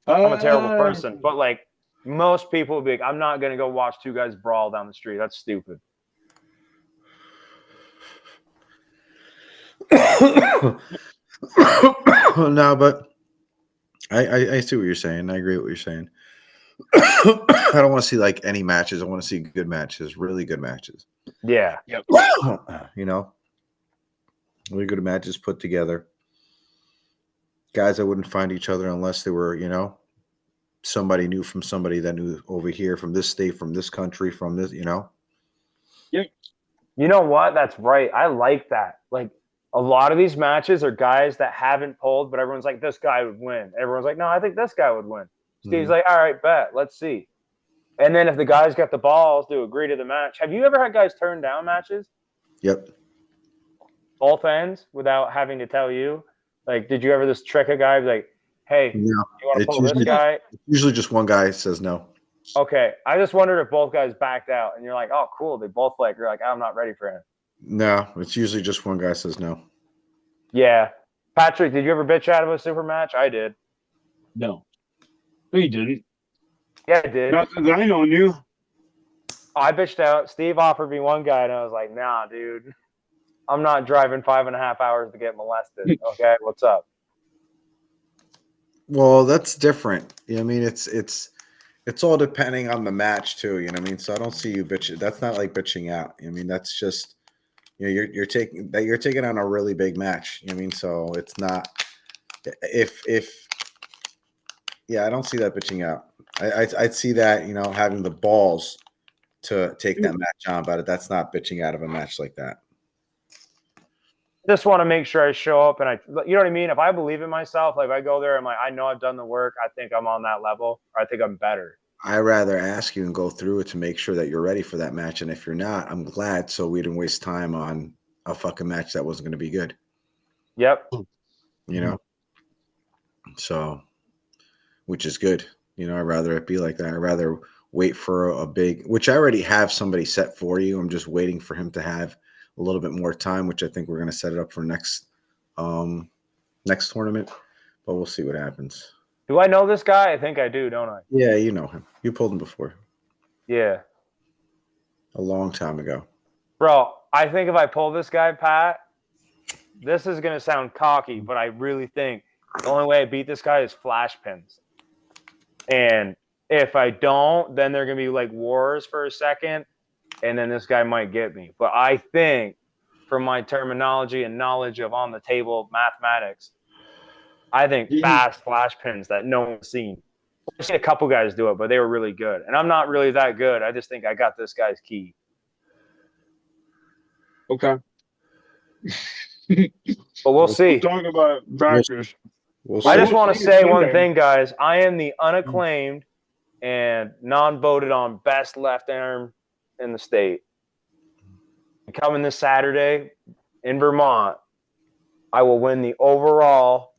I'm a terrible person. But like most people would be like, I'm not gonna go watch two guys brawl down the street. That's stupid. No, but I see what you're saying. I agree with what you're saying. I don't want to see like any matches. I want to see good matches, really good matches. Yeah. Yep. You know, really good matches put together. Guys that wouldn't find each other unless they were, somebody knew from somebody that knew over here, from this state, from this country, from this, You know what? That's right. I like that. Like a lot of these matches are guys that haven't pulled, but everyone's like, this guy would win. Everyone's like, no, I think this guy would win. Steve's like, all right, bet. Let's see. And then if the guys got the balls to agree to the match, have you ever had guys turn down matches? Yep. Both ends without having to tell you? Like, did you ever just trick a guy like, hey, Yeah. you want to It's pull this usually- guy? Usually just one guy says no. Okay. I just wondered if both guys backed out and you're like, oh, cool. They both you're like, I'm not ready for him. No, it's usually just one guy says no. Yeah. Patrick, did you ever bitch out of a super match? I did. No, he didn't. Yeah, I did. Not that I know you. I bitched out. Steve offered me one guy, and I was like, nah, dude. I'm not driving 5.5 hours to get molested. Okay, what's up? Well, that's different. I mean, it's all depending on the match too. You know what I mean? So I don't see you bitching. That's not like bitching out. I mean, that's just you're taking on a really big match. You know what I mean? So it's not if I don't see that bitching out. I'd see that having the balls to take that match on, but that's not bitching out of a match like that. Just want to make sure I show up and you know what I mean? If I believe in myself, like if I go there, I'm like, I know I've done the work. I think I'm on that level, or I think I'm better. I rather ask you and go through it to make sure that you're ready for that match. And if you're not, I'm glad, so we didn't waste time on a fucking match that wasn't going to be good. Yep. So, which is good. I'd rather it be like that. I'd rather wait for a big, which I already have somebody set for you. I'm just waiting for him to have a little bit more time, which I think we're going to set it up for next tournament, but we'll see what happens. Do I know this guy? I think I do, don't I? Yeah, you know him. You pulled him before. Yeah. A long time ago. Bro, I think if I pull this guy, Pat, this is going to sound cocky, but I really think the only way I beat this guy is flash pins. And if I don't, then they're going to be like wars for a second, and then this guy might get me. But I think from my terminology and knowledge of on the table mathematics, I think fast flash pins that no one's seen. I've seen a couple guys do it, but they were really good. And I'm not really that good. I just think I got this guy's key. Okay. But we'll see. Talk about factors. I just want to say one thing, guys. I am the unacclaimed and non-voted on best left arm in the state. Coming this Saturday in Vermont, I will win the overall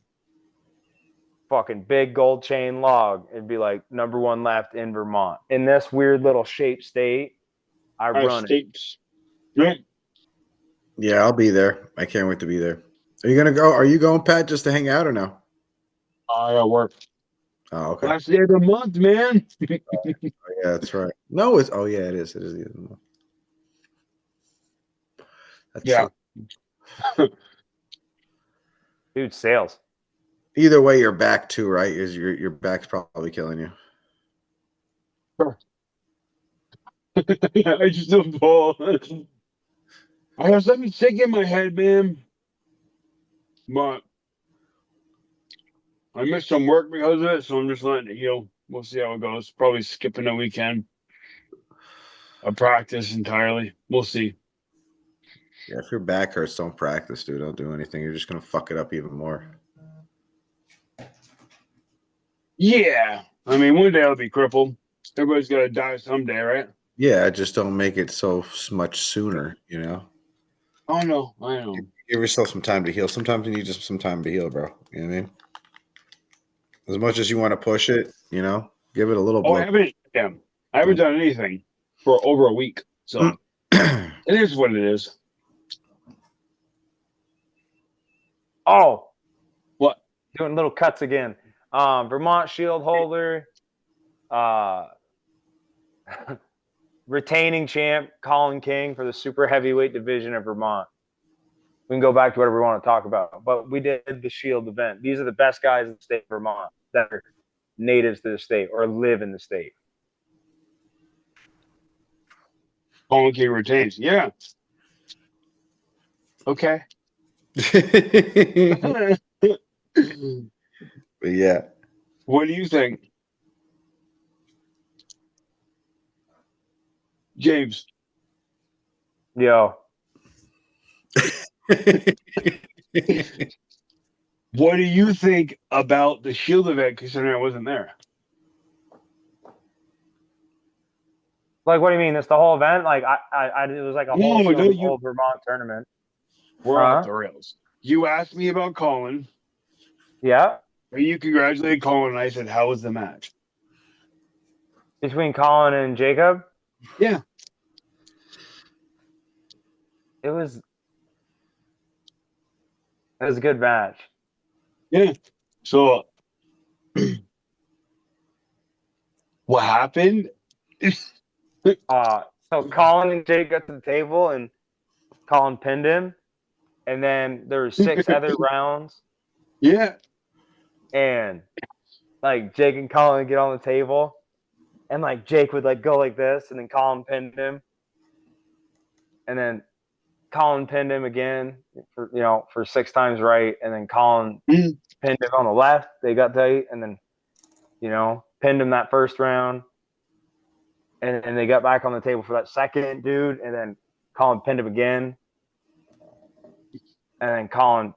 fucking big gold chain log. It'd be like number 1 left in Vermont. In this weird little shaped state, I run it. States. Yeah. Yeah, I'll be there. I can't wait to be there. Are you gonna go? Are you going, Pat, just to hang out or no? I gotta work. Oh, okay. Last day of the month, man. Yeah, that's right. No, it's yeah, it is. It is the end of the month. That's Yeah. true. Dude, sales. Either way, you're back too, right? Is your back's probably killing you. I just don't fall. I have something sick in my head, man. But I missed some work because of it, so I'm just letting it heal. We'll see how it goes. Probably skipping a weekend of practice entirely. We'll see. Yeah, if your back hurts, don't practice, dude. Don't do anything. You're just gonna fuck it up even more. Yeah. I mean, one day I'll be crippled. Everybody's got to die someday, right? Yeah, just don't make it so much sooner, you know? Oh, no. I know. Give yourself some time to heal. Sometimes you need just some time to heal, bro. You know what I mean? As much as you want to push it, you know, give it a little Oh, I blood. haven't done anything for over a week. So it is what it is. Oh, What? doing little cuts again. Vermont Shield holder, retaining champ Colin King for the super heavyweight division of Vermont. We can go back to whatever we want to talk about, but we did the Shield event. These are the best guys in the state of Vermont that are natives to the state or live in the state. Colin King retains. Yeah. Okay. But yeah. What do you think? James. Yo. What do you think about the Shield event considering I wasn't there? Like, what do you mean? It's the whole event? Like, it was like a whole old Vermont tournament. We're off the rails. You asked me about Colin. Yeah. You congratulated Colin, and I said, how was the match? Between Colin and Jacob? Yeah. It was a good match. Yeah. So what happened? So Colin and Jake got to the table and Colin pinned him. And then there were 6 other rounds. Yeah. And like Jake and Colin get on the table. And like Jake would like go like this and then Colin pinned him. And then Colin pinned him again for 6 times right. And then Colin pinned him on the left. They got tight and then, pinned him that first round. And they got back on the table for that second dude. And then Colin pinned him again. And then Colin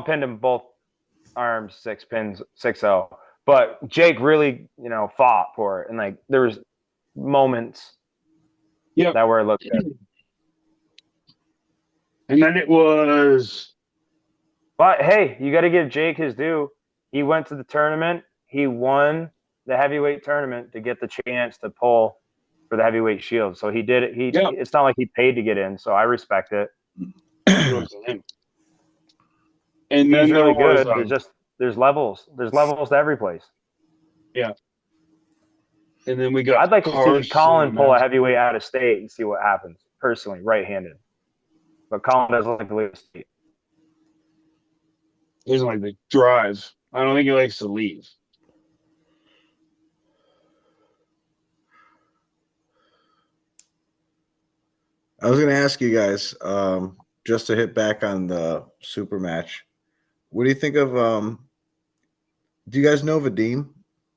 pinned him both arms, 6 pins, 6-0. But Jake really, fought for it. And like there was moments that were looked good. And then it was. But hey, you got to give Jake his due. He went to the tournament. He won the heavyweight tournament to get the chance to pull for the heavyweight shield. So he did it. It's not like he paid to get in. So I respect it. And then he's really good. There's levels. There's levels to every place. Yeah. And then we got. I'd like to see Colin pull a heavyweight out of state and see what happens. Personally, right-handed. But Colin doesn't like to leave the state. He doesn't like to drive. I don't think he likes to leave. I was going to ask you guys, just to hit back on the super match. What do you think of? Do you guys know Vadim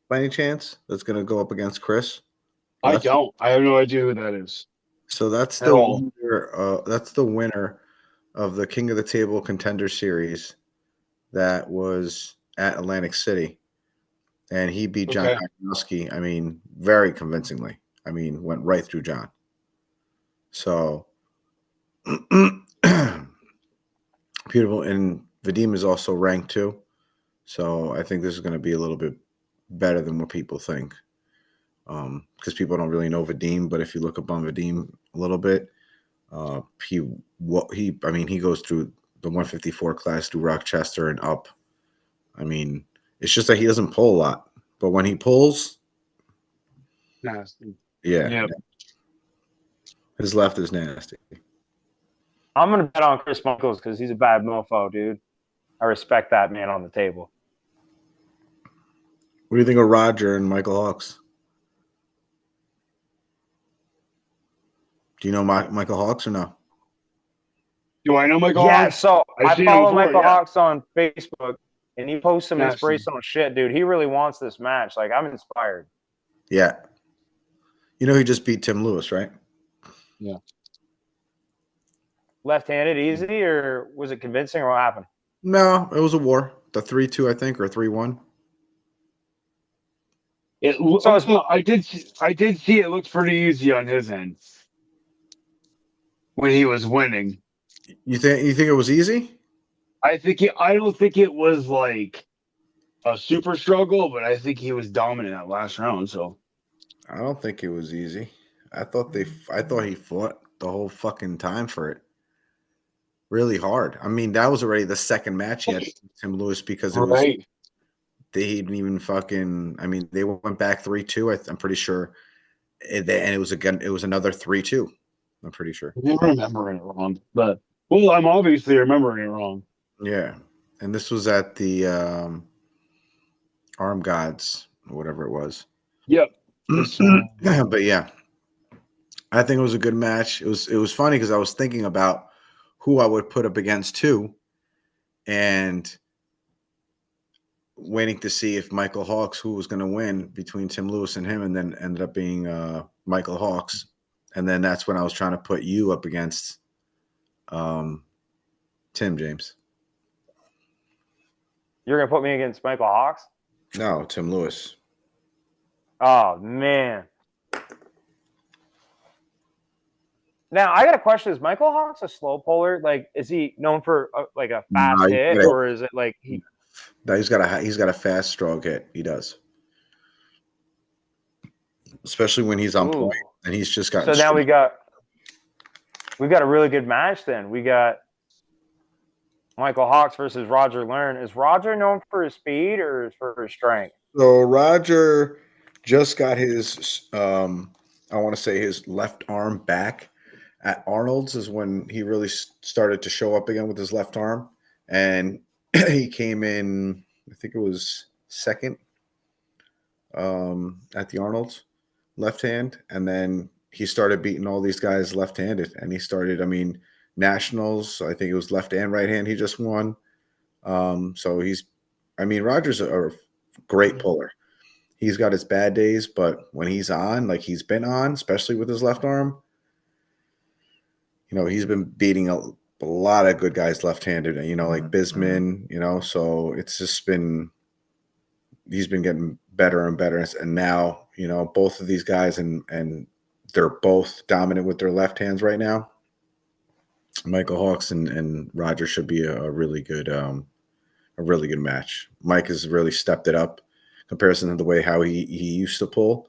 by any chance? That's going to go up against Chris. I don't. I have no idea who that is. So that's the winner. That's the winner of the King of the Table Contender Series that was at Atlantic City, and he beat John Agnowski. I mean, very convincingly. I mean, went right through John. So beautiful. And Vadim is also ranked too. So I think this is going to be a little bit better than what people think. Because people don't really know Vadim, but if you look up on Vadim a little bit, he goes through the 154 class through Rochester and up. I mean, it's just that he doesn't pull a lot, but when he pulls, Nasty. yeah, Yep. his left is nasty. I'm gonna bet on Chris Michaels because he's a bad mofo, dude. I respect that man on the table. What do you think of Roger and Michael Hawks? Do you know Michael Hawks or no? Do I know Michael Yeah, Hawks? so I've I seen him follow before, Michael yeah. Hawks on Facebook, and he posts some Nasty. inspirational shit, dude. He really wants this match. Like, I'm inspired. Yeah. You know he just beat Tim Lewis, right? Yeah. Left-handed easy, or was it convincing, or what happened? No, it was a war. The 3-2, I think, or 3-1. I did see it looked pretty easy on his end when he was winning. You think it was easy? I don't think it was like a super struggle, but I think he was dominant that last round. So I don't think it was easy. I thought he fought the whole fucking time for it. Really hard. I mean, that was already the second match he had with Tim Lewis because it was right. they didn't even fucking. I mean, they went back 3-2. I'm pretty sure, and it was another 3-2. I'm pretty sure. I'm remembering it wrong, but well, I'm obviously remembering it wrong. Yeah, and this was at the Arm Gods or whatever it was. Yep. But yeah, I think it was a good match. It was funny because I was thinking about who I would put up against too, and waiting to see if Michael Hawks, who was going to win between Tim Lewis and him, and then ended up being Michael Hawks. And then that's when I was trying to put you up against Tim James. You're gonna put me against Michael Hawks? No, Tim Lewis. Oh man. Now I got a question: is Michael Hawks a slow puller? Like, is he known for like a fast hit, or is it like he? No, he's got a fast stroke hit. He does, especially when he's on point, and he's just got. So now we've got a really good match. Then we got Michael Hawks versus Roger Learn. Is Roger known for his speed or for his strength? So Roger just got his, I want to say his left arm back at Arnold's is when he really started to show up again with his left arm. And he came in, I think it was second at the Arnold's left hand. And then he started beating all these guys left-handed. And he started, I mean, nationals, I think it was left and right hand he just won. So Roger's a great puller. He's got his bad days, but when he's on, like he's been on, especially with his left arm, he's been beating a lot of good guys left-handed, like Bisman, so it's just he's been getting better and better. And now, both of these guys and they're both dominant with their left hands right now. Michael Hawks and Roger should be a really good match. Mike has really stepped it up comparison to the way how he used to pull,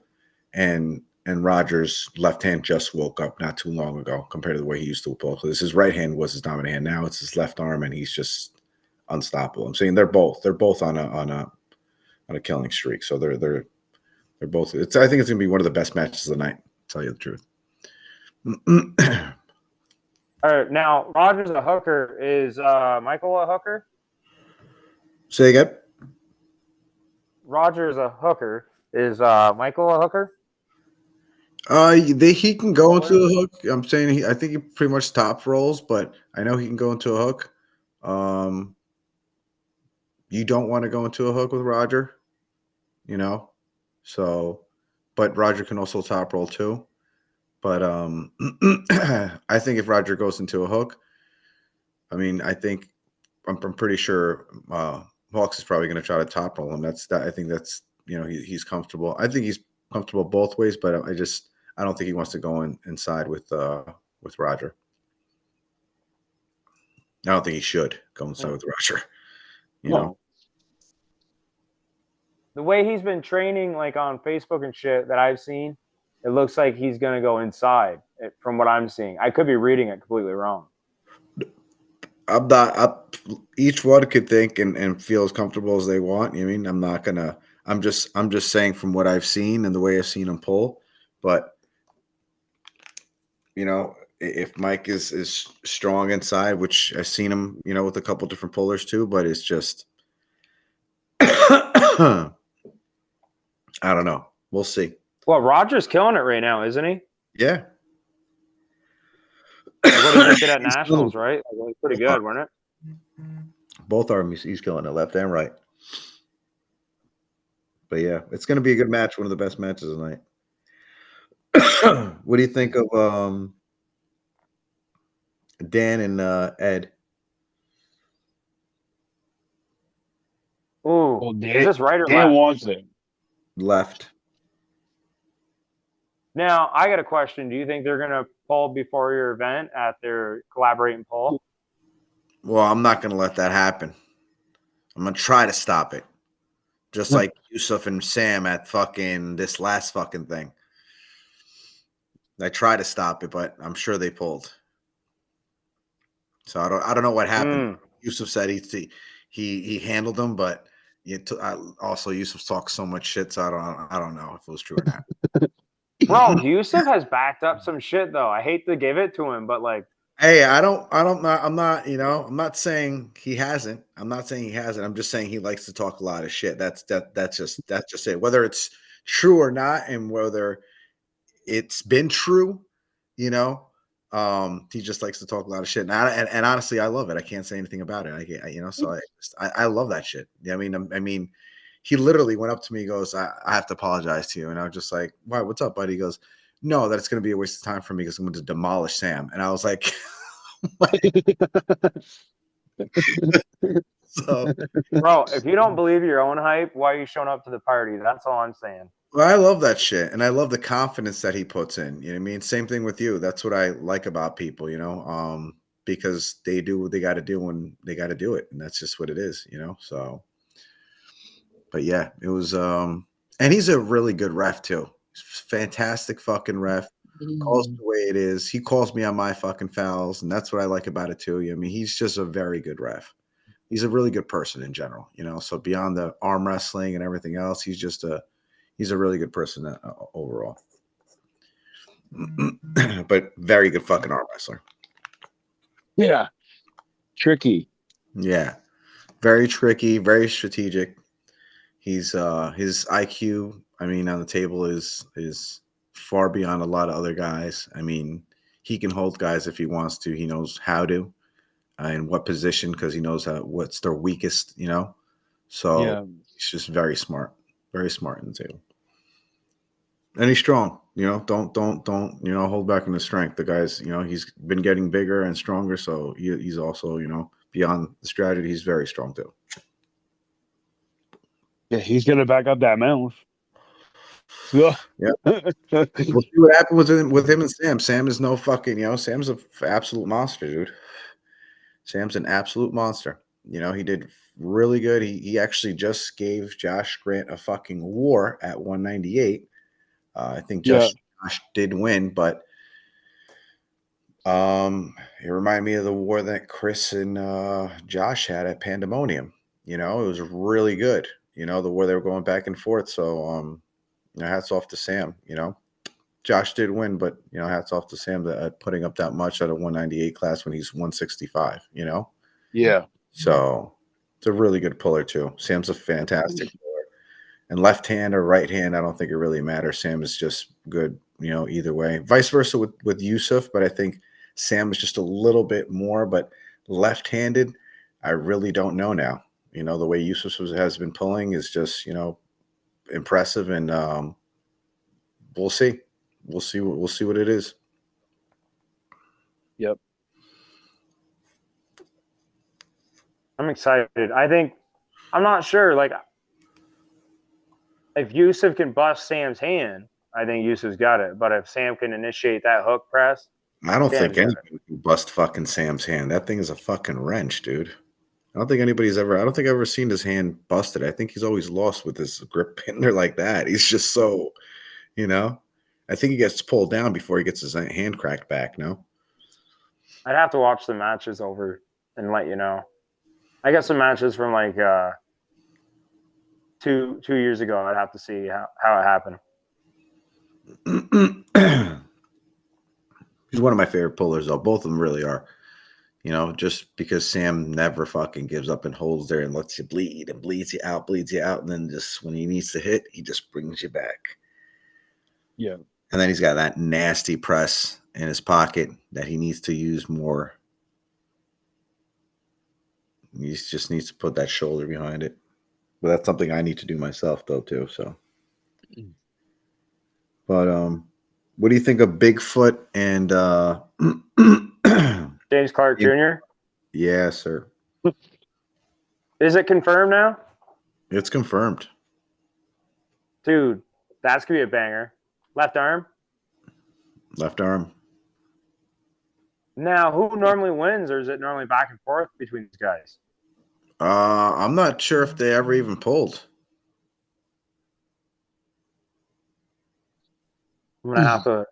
and Roger's left hand just woke up not too long ago compared to the way he used to pull. Because his right hand was his dominant hand. Now it's his left arm, and he's just unstoppable. I'm saying they're both on a killing streak. So they're both. I think it's gonna be one of the best matches of the night. To tell you the truth. All right, now Roger's a hooker. Is Michael a hooker? Say again. Roger's a hooker. Is Michael a hooker? He can go into a hook. I'm saying I think he pretty much top rolls, but I know he can go into a hook. You don't want to go into a hook with Roger, so, but Roger can also top roll too. But I think if Roger goes into a hook, I mean, I'm pretty sure Hawks is probably going to try to top roll him. I think that's he's comfortable. I think he's comfortable both ways, but I don't think he wants to go inside with Roger. I don't think he should go inside with Roger. You know, The way he's been training, like on Facebook and shit that I've seen, it looks like he's gonna go inside. From what I'm seeing, I could be reading it completely wrong. I'm not. Each one could think and feel as comfortable as they want. You know what I mean, I'm not gonna. I'm just saying from what I've seen and the way I've seen him pull. But you know, if Mike is strong inside, which I've seen him, you know, with a couple different pullers too, but it's just I don't know. We'll see. Well, Roger's killing it right now, isn't he? Yeah. Like what he just did at Nationals, right? Like, it was pretty good, wasn't it? Both armies, he's killing it left and right. But yeah, it's going to be a good match. One of the best matches tonight. What do you think of Dan and Ed? Ooh, Well, is this right or Dan left? wants it. Left. Now, I got a question. Do you think they're going to pull before your event at their collaborating poll? Well, I'm not going to let that happen. I'm going to try to stop it. Just like Yusuf and Sam at fucking this last fucking thing. I tried to stop it, but I'm sure they pulled. So I don't know what happened. Yusuf said he handled them, but also Yusuf talks so much shit, so I don't know if it was true or not. Bro, Yusuf has backed up some shit though. I hate to give it to him, but like, hey, I'm not, you know, I'm not saying he hasn't. I'm not saying he hasn't. I'm just saying he likes to talk a lot of shit. That's just it. Whether it's true or not, and whether it's been true, you know, he just likes to talk a lot of shit. And honestly, I love it. I can't say anything about it. You know, so I love that shit. Yeah, I mean, he literally went up to me, goes, I have to apologize to you. And I was just like, why, what's up, buddy? He goes, no, that it's going to be a waste of time for me because I'm going to demolish Sam. And I was like, so, bro, if you don't believe your own hype, why are you showing up to the party? That's all I'm saying. well, I love that shit. And I love the confidence that he puts in. You know what I mean? Same thing with you. That's what I like about people, you know, because they do what they got to do when they got to do it. And that's just what it is, you know? So, but yeah, it was, and he's a really good ref too. Fantastic fucking ref. Calls the way it is. He calls me on my fucking fouls, and that's what I like about it too. I mean, he's just a very good ref. He's a really good person in general, you know. So beyond the arm wrestling and everything else, he's a really good person overall. But very good fucking arm wrestler. Yeah, tricky. Yeah, very tricky, very strategic. He's his IQ, I mean, on the table is far beyond a lot of other guys. I mean, he can hold guys if he wants to. He knows how to, in what position, because he knows what's their weakest, you know. So Yeah. he's just very smart in the table, and he's strong. You know, don't you know, hold back on his strength. The guy's, you know, he's been getting bigger and stronger, so he's also, you know, beyond the strategy, he's very strong too. Yeah, he's gonna back up that mouth. Yeah. We'll see what happens with him and Sam. Sam is no fucking, you know, Sam's an absolute monster, dude. Sam's an absolute monster. You know, he did really good. He actually just gave Josh Grant a fucking war at 198. I think Josh did win, but it reminded me of the war that Chris and Josh had at Pandemonium. You know, it was really good. You know, the war they were going back and forth. So you know, hats off to Sam. You know, Josh did win, but you know, hats off to Sam that putting up that much at a 198 class when he's 165. You know, Yeah. So it's a really good puller too. Sam's a fantastic puller, and left hand or right hand, I don't think it really matters. Sam is just good, you know, either way. Vice versa with Yusuf, but I think Sam is just a little bit more. But left-handed, I really don't know now. You know, the way Yusuf has been pulling is just, you know, impressive, and we'll see. We'll see what it is. Yep. I'm excited. I'm not sure. Like, if Yusuf can bust Sam's hand, I think Yusuf's got it. But if Sam can initiate that hook press, I don't think Sam's anyone can bust fucking Sam's hand. That thing is a fucking wrench, dude. I don't think I've ever seen his hand busted. I think he's always lost with his grip hinder like that. He's just so, you know. I think he gets pulled down before he gets his hand cracked back. No. I'd have to watch the matches over and let you know. I got some matches from like 2 years ago. I'd have to see how it happened. He's one of my favorite pullers, though. Both of them really are. You know, just because Sam never fucking gives up and holds there and lets you bleed and bleeds you out, and then just when he needs to hit, he just brings you back. Yeah. And then he's got that nasty press in his pocket that he needs to use more. He just needs to put that shoulder behind it. But that's something I need to do myself, though, too. So, but what do you think of Bigfoot and James Clark Jr.? Yeah, sir. Is it confirmed now? It's confirmed. Dude, that's going to be a banger. Left arm? Left arm. Now, who normally wins, or is it normally back and forth between these guys? I'm not sure if they ever even pulled. I'll have to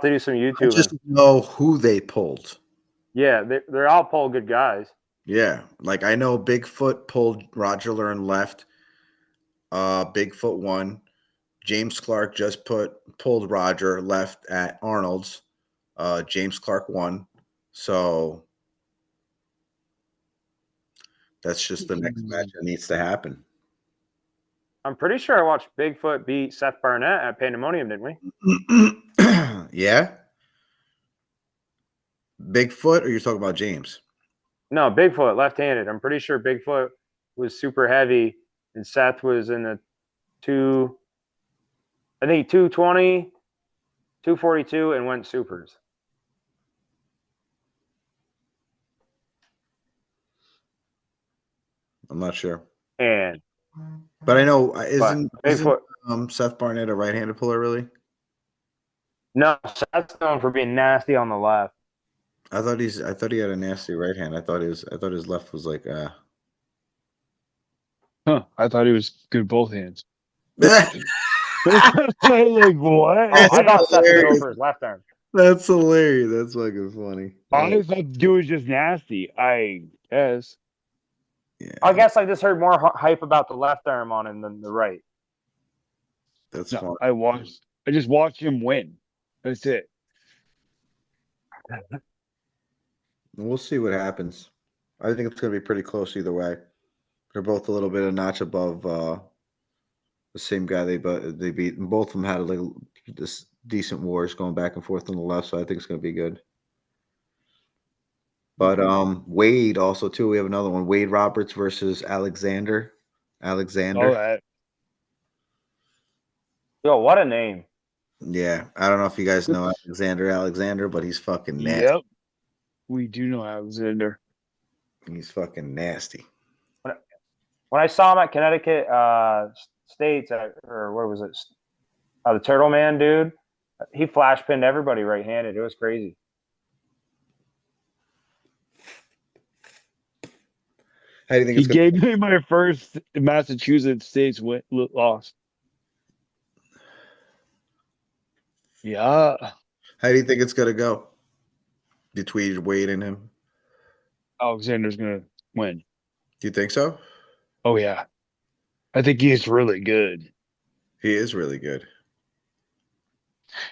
do some YouTube. I just know who they pulled. Yeah, they're all pulled good guys. Yeah, like I know Bigfoot pulled Roger Learn left. Bigfoot won. James Clark just pulled Roger left at Arnold's. James Clark won. So that's just the next match that needs to happen. I'm pretty sure I watched Bigfoot beat Seth Barnett at Pandemonium, didn't we? Yeah. Bigfoot, or you're talking about James? No, Bigfoot, left-handed. I'm pretty sure Bigfoot was super heavy, and Seth was in the 220, 242, and went supers. I'm not sure. But I know isn't Bigfoot, Seth Barnett a right-handed puller really? No, Seth's known for being nasty on the left. I thought he had a nasty right hand. I thought his left was like I thought he was good both hands. Like what? I thought Seth was known for his left arm. That's hilarious. That's fucking funny. I thought dude was just nasty. I guess. Yeah. I guess I just heard more hype about the left arm on him than the right. That's No, fun. I just watched him win. That's it. We'll see what happens. I think it's going to be pretty close either way. They're both a little bit a notch above the same guy they beat. And both of them had this decent wars going back and forth on the left, so I think it's going to be good. But Wade also too. We have another one. Wade Roberts versus Alexander. All that. Yo, what a name. Yeah, I don't know if you guys know Alexander, but he's fucking nasty. Yep, we do know Alexander. He's fucking nasty. When I saw him at Connecticut States, or what was it? The Turtle Man dude, he flash pinned everybody right-handed. It was crazy. How do you think he gave me my first Massachusetts States loss? Yeah. How do you think it's gonna go between Wade and him? Alexander's gonna win. Do you think so? Oh yeah, I think he's really good. He is really good,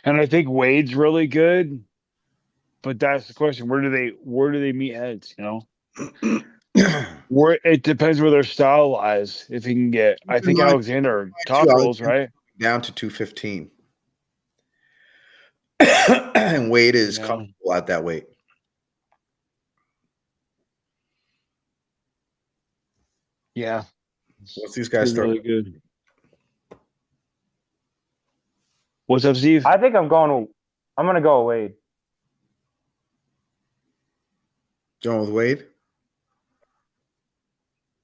and I think Wade's really good. But that's the question: where do they meet heads? You know, where it depends where their style lies. If he can get, I think Alexander top rolls right down to 215. And Wade is comfortable at that weight. Yeah. Once these guys start really good. What's up, Steve? I think I'm going to go with Wade. Going with Wade?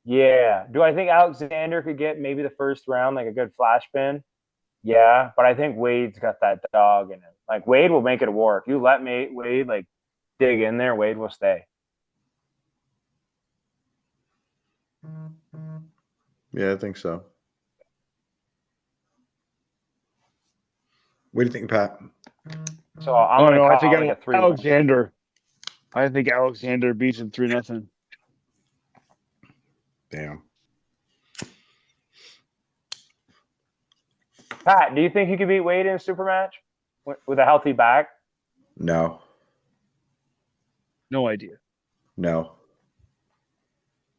Yeah. Do I think Alexander could get maybe the first round, like a good flash pin? Yeah, but I think Wade's got that dog in him. Like Wade will make it a war. If you let Wade like dig in there, Wade will stay. Yeah, I think so. What do you think, Pat? So I'm Oh gonna no, I call think it like a 3-1. Alexander. I think Alexander beats him 3-0. Damn. Pat, do you think you could beat Wade in a super match with a healthy back? No. No idea. No.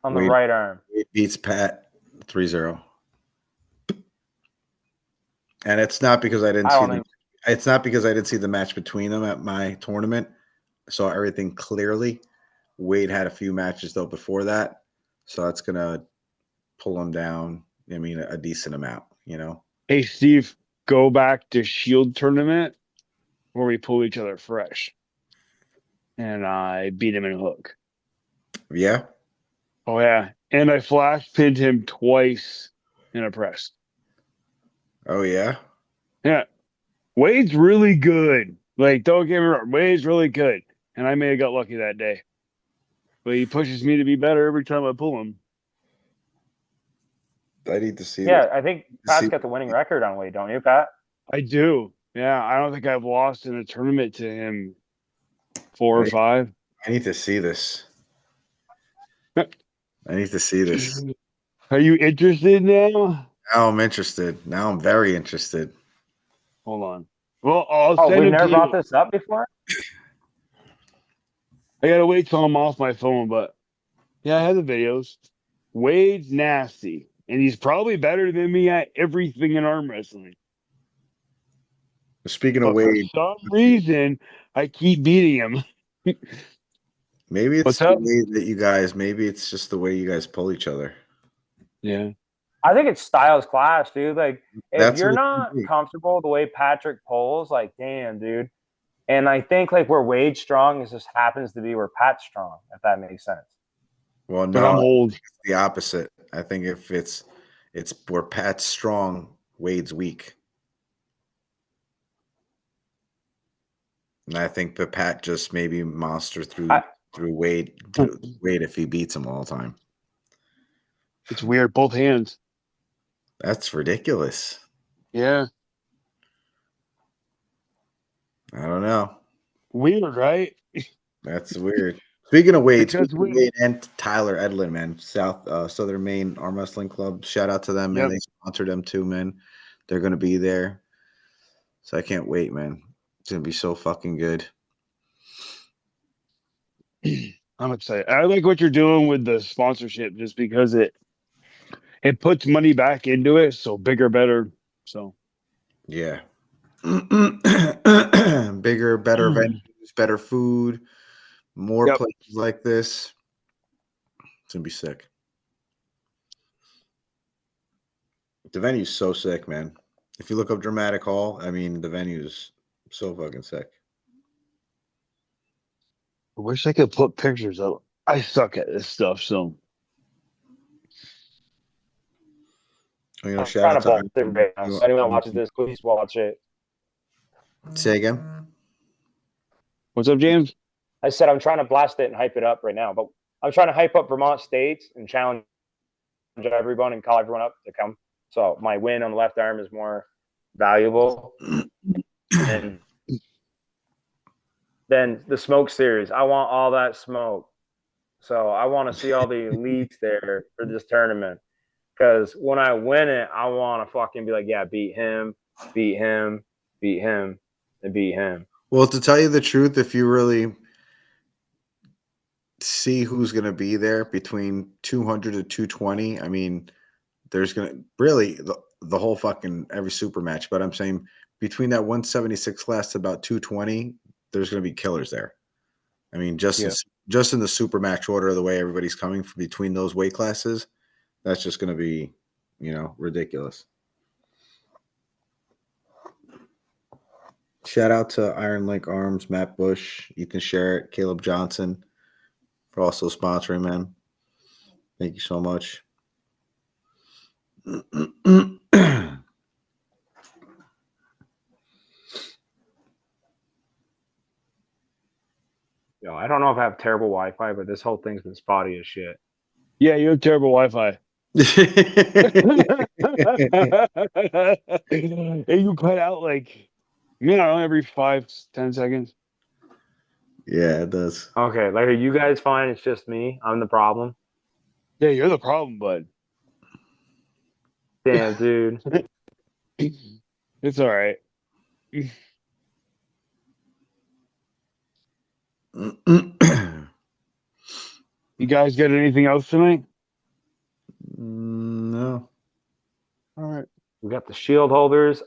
On the Wade, right arm. Wade beats Pat 3-0. And it's not because I didn't I see don't think. it's not because I didn't see the match between them at my tournament. I saw everything clearly. Wade had a few matches though before that, so that's gonna pull him down. I mean, a decent amount, you know. Hey Steve, go back to Shield tournament where we pull each other fresh, and I beat him in a hook. Yeah. Oh yeah, and I flash pinned him twice in a press. Oh yeah. Yeah, Wade's really good. Like, don't get me wrong, Wade's really good, and I may have got lucky that day, but he pushes me to be better every time I pull him. I need to see. Yeah, I think Pat's see- got the winning record on Wade, don't you, Pat? I do. Yeah, I don't think I've lost in a tournament to him 4 or 5. I need to see this. I need to see this. Are you interested now? Now I'm interested. Now I'm very interested. Hold on. Well, I'll Oh, send we've it never to brought you. this up before? I gotta wait till I'm off my phone, but yeah, I have the videos. Wade's nasty, and he's probably better than me at everything in arm wrestling. Speaking But of for Wade, some reason, I keep beating him. maybe it's What's the up? way that you guys. Maybe it's just the way you guys pull each other. Yeah. I think it's styles clash, dude. Like, if That's you're what it not could be. comfortable the way Patrick pulls, like, damn, dude. And I think like where Wade's strong is just happens to be where Pat's strong, if that makes sense. Well, But I'm no, old. it's the opposite. I think if it's where Pat's strong, Wade's weak. And I think that Pat just maybe monster through Wade if he beats him all the time. It's weird. Both hands. That's ridiculous. Yeah. I don't know. Weird, right? That's weird. Speaking of Wade, Because Wade and Tyler Edlin, man, Southern Maine Arm Wrestling Club. Shout out to them, man. Yep. They sponsored them too, man. They're gonna be there, so I can't wait, man. It's gonna be so fucking good. I'm excited. I like what you're doing with the sponsorship just because it puts money back into it, so bigger, better. So Yeah. Bigger, better venues, better food, more Yep. places like this. It's gonna be sick. The venue's so sick, man. If you look up Dramatic Hall, I mean, the venue's so fucking sick. I wish I could put pictures up. I suck at this stuff, so You know, I'm shout trying out to bolt it to right now. So anyone watches this, please watch it. Say again. what's up, James? I said I'm trying to blast it and hype it up right now, but I'm trying to hype up Vermont States and challenge everyone and call everyone up to come. So my win on the left arm is more valuable. And then the smoke series, I want all that smoke. So I want to see all the elites there for this tournament. Because when I win it, I want to fucking be like, yeah, beat him, beat him, beat him, and beat him. Well, to tell you the truth, if you really see who's going to be there between 200 to 220, I mean, there's going to really the whole fucking every super match. But I'm saying between that 176 class to about 220, there's going to be killers there. I mean, just in the super match order, the way everybody's coming from between those weight classes, that's just going to be, ridiculous. Shout out to Iron Link Arms, Matt Bush, Ethan Sherritt, Caleb Johnson for also sponsoring, man. Thank you so much. Yo, I don't know if I have terrible Wi-Fi, but this whole thing's been spotty as shit. Yeah, you have terrible Wi-Fi. And you cut out like, you know, every 5-10 seconds. Yeah, it does. Okay, like, are you guys fine? It's just me. I'm the problem. Yeah, you're the problem, bud. Damn, dude. It's all right. You guys got anything else tonight? No. All right. We got the shield holders.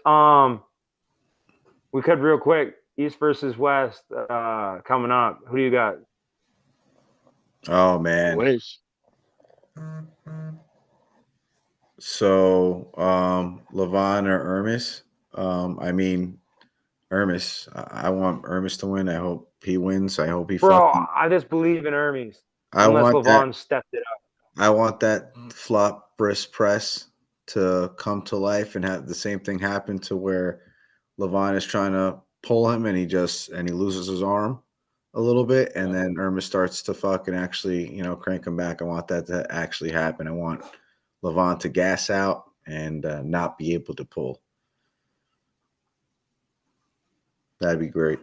We could real quick. East versus West coming up. Who do you got? Oh man. Wish. So Levon or Hermes? I mean Hermes. I want Hermes to win. I hope he wins. I hope he Bro, fucking I just believe in Hermes. I Unless want that Levon stepped it up. I want that flop wrist press to come to life and have the same thing happen to where Levon is trying to pull him and he loses his arm a little bit and then Irma starts to fucking actually, crank him back. I want that to actually happen. I want Levon to gas out and not be able to pull. That'd be great.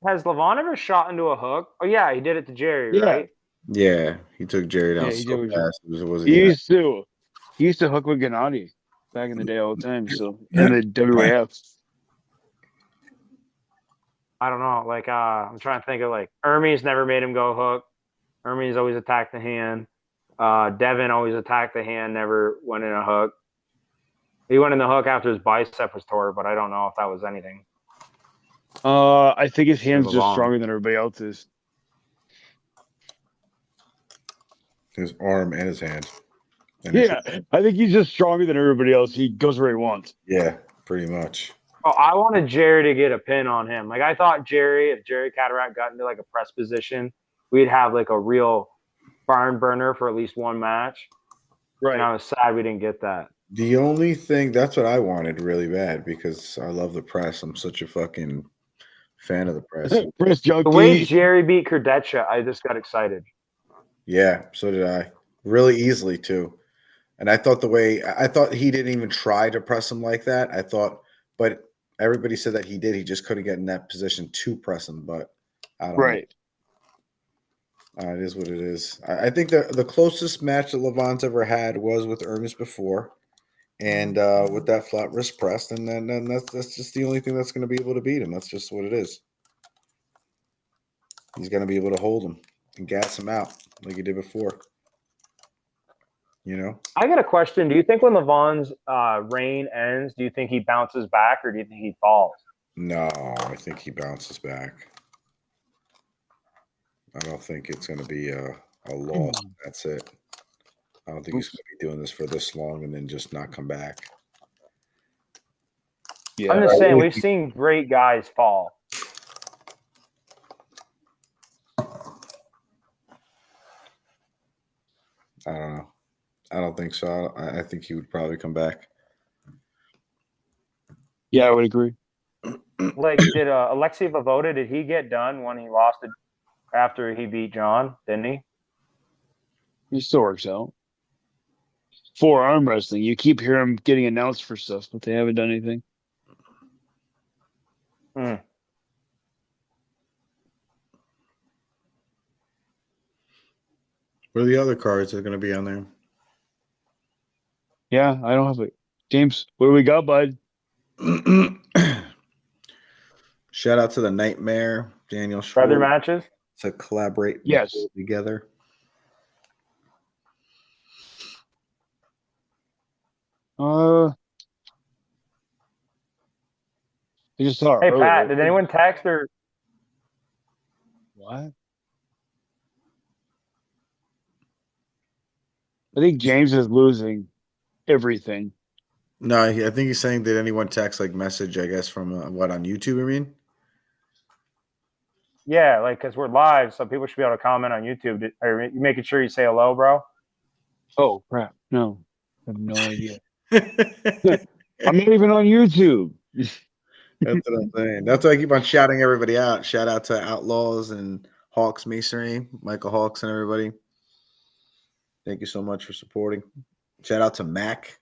Has Levon ever shot into a hook? Oh yeah, he did it to Jerry, Yeah. right? Yeah, he took Jerry down Yeah, he so did. fast. It was He used to hook with Gennady back in the day all the time. So in the WAF. I don't know. Like, I'm trying to think of like Hermes never made him go hook. Hermes always attacked the hand. Devin always attacked the hand, never went in a hook. He went in the hook after his bicep was tore, but I don't know if that was anything. I think his hand's just Levon. stronger than everybody else's. his arm and his hand. And Yeah, I think he's just stronger than everybody else. He goes where he wants. Yeah, pretty much. Oh, I wanted Jerry to get a pin on him. Like, I thought if Jerry Cataract got into like a press position, we'd have like a real barn burner for at least one match. Right. And I was sad we didn't get that. The only thing that's what I wanted really bad because I love the press. I'm such a fucking fan of the press. Press junkie. The way Jerry beat Kardeccia, I just got excited. Yeah, so did I. Really easily too. And I thought he didn't even try to press him like that. But everybody said that he did. He just couldn't get in that position to press him. But I don't know. It is what it is. I think the closest match that Levon's ever had was with Hermes before. And with that flat wrist press, and then that's just the only thing that's going to be able to beat him. That's just what it is. He's going to be able to hold him and gas him out like he did before. I got a question. Do you think when Levon's reign ends, do you think he bounces back or do you think he falls? No, I think he bounces back. I don't think it's going to be a loss. That's it. I don't think he's going to be doing this for this long and then just not come back. Yeah, I'm just saying, we've seen great guys fall. I don't know. I don't think so. I think he would probably come back. Yeah, I would agree. Like, did Alexei Vovoda, did he get done when he lost it after he beat John? Didn't he? He still works out. For arm wrestling, you keep hearing him getting announced for stuff, but they haven't done anything. What are the other cards that are going to be on there? Yeah, I don't have it. James, what do we got, bud? Shout out to the Nightmare, Daniel Schwartz. Brother matches? To collaborate together. I just saw it Hey, earlier. Pat, did anyone text or? What? I think James is losing everything. No, I think he's saying, did anyone text message, I guess, from on YouTube, I mean? Yeah, because we're live, so people should be able to comment on YouTube. Are you making sure you say hello, bro? Oh, crap. No. I have no idea. I'm not even on YouTube. That's what I'm saying. That's why I keep on shouting everybody out. Shout out to Outlaws and Hawks Masonry, Michael Hawks and everybody. Thank you so much for supporting. Shout out to Mac,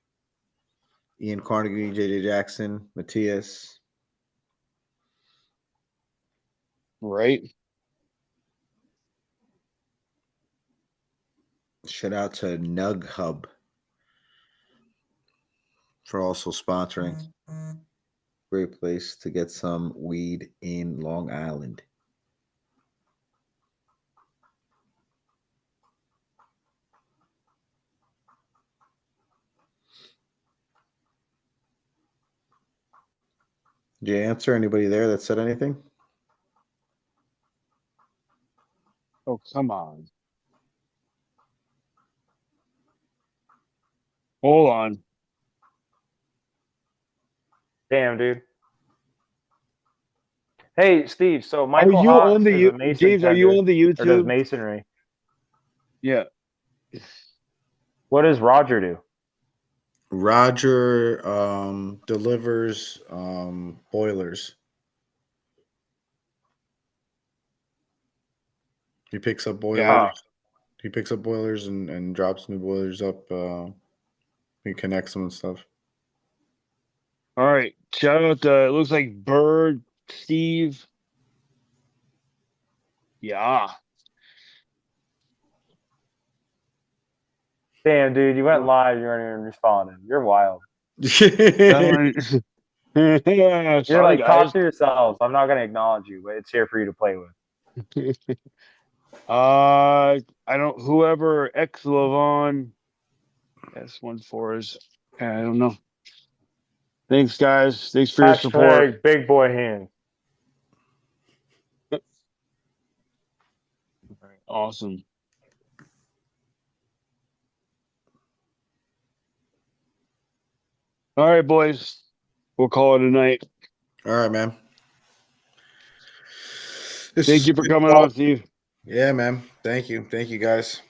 Ian Carnegie, JJ Jackson, Matthias. Right. Shout out to Nug Hub for also sponsoring. Great place to get some weed in Long Island. Did you answer anybody there that said anything? Oh, come on. Hold on. Damn, dude. Hey, Steve. So Michael Are you Hawks on the is a mason James? Are you tender, on the or does YouTube? masonry? Yeah. What does Roger do? Roger delivers boilers. He picks up boilers. Yeah. He picks up boilers and drops new boilers up. He connects them and stuff. All right. Shout out to, it looks like Bird, Steve. Yeah. Damn, dude, you went live. You weren't even responding. You're wild. Sorry, You're like, guys. talk to yourselves. I'm not going to acknowledge you, but it's here for you to play with. I don't, whoever X Levon S14 is, I don't know. Thanks, guys. Thanks for your support. Hashtag big boy hands. Awesome. All right, boys. We'll call it a night. All right, man. Thank you for coming on, Steve. Yeah, man. Thank you. Thank you, guys.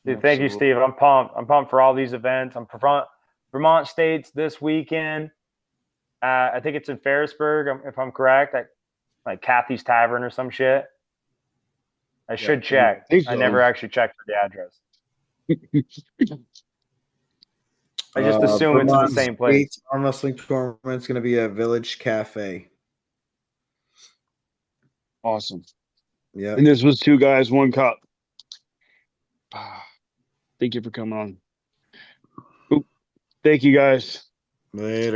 Dude, thank you, Steve. I'm pumped. I'm pumped for all these events. I'm for Vermont States this weekend. I think it's in Ferrisburg, if I'm correct, at like Kathy's Tavern or some shit. I should check. I never actually checked for the address. I just assume it's in the same place. Arm wrestling tournament's going to be a Village Cafe. Awesome. Yeah. And this was 2 guys, 1 cup. Thank you for coming on. Thank you, guys. Later.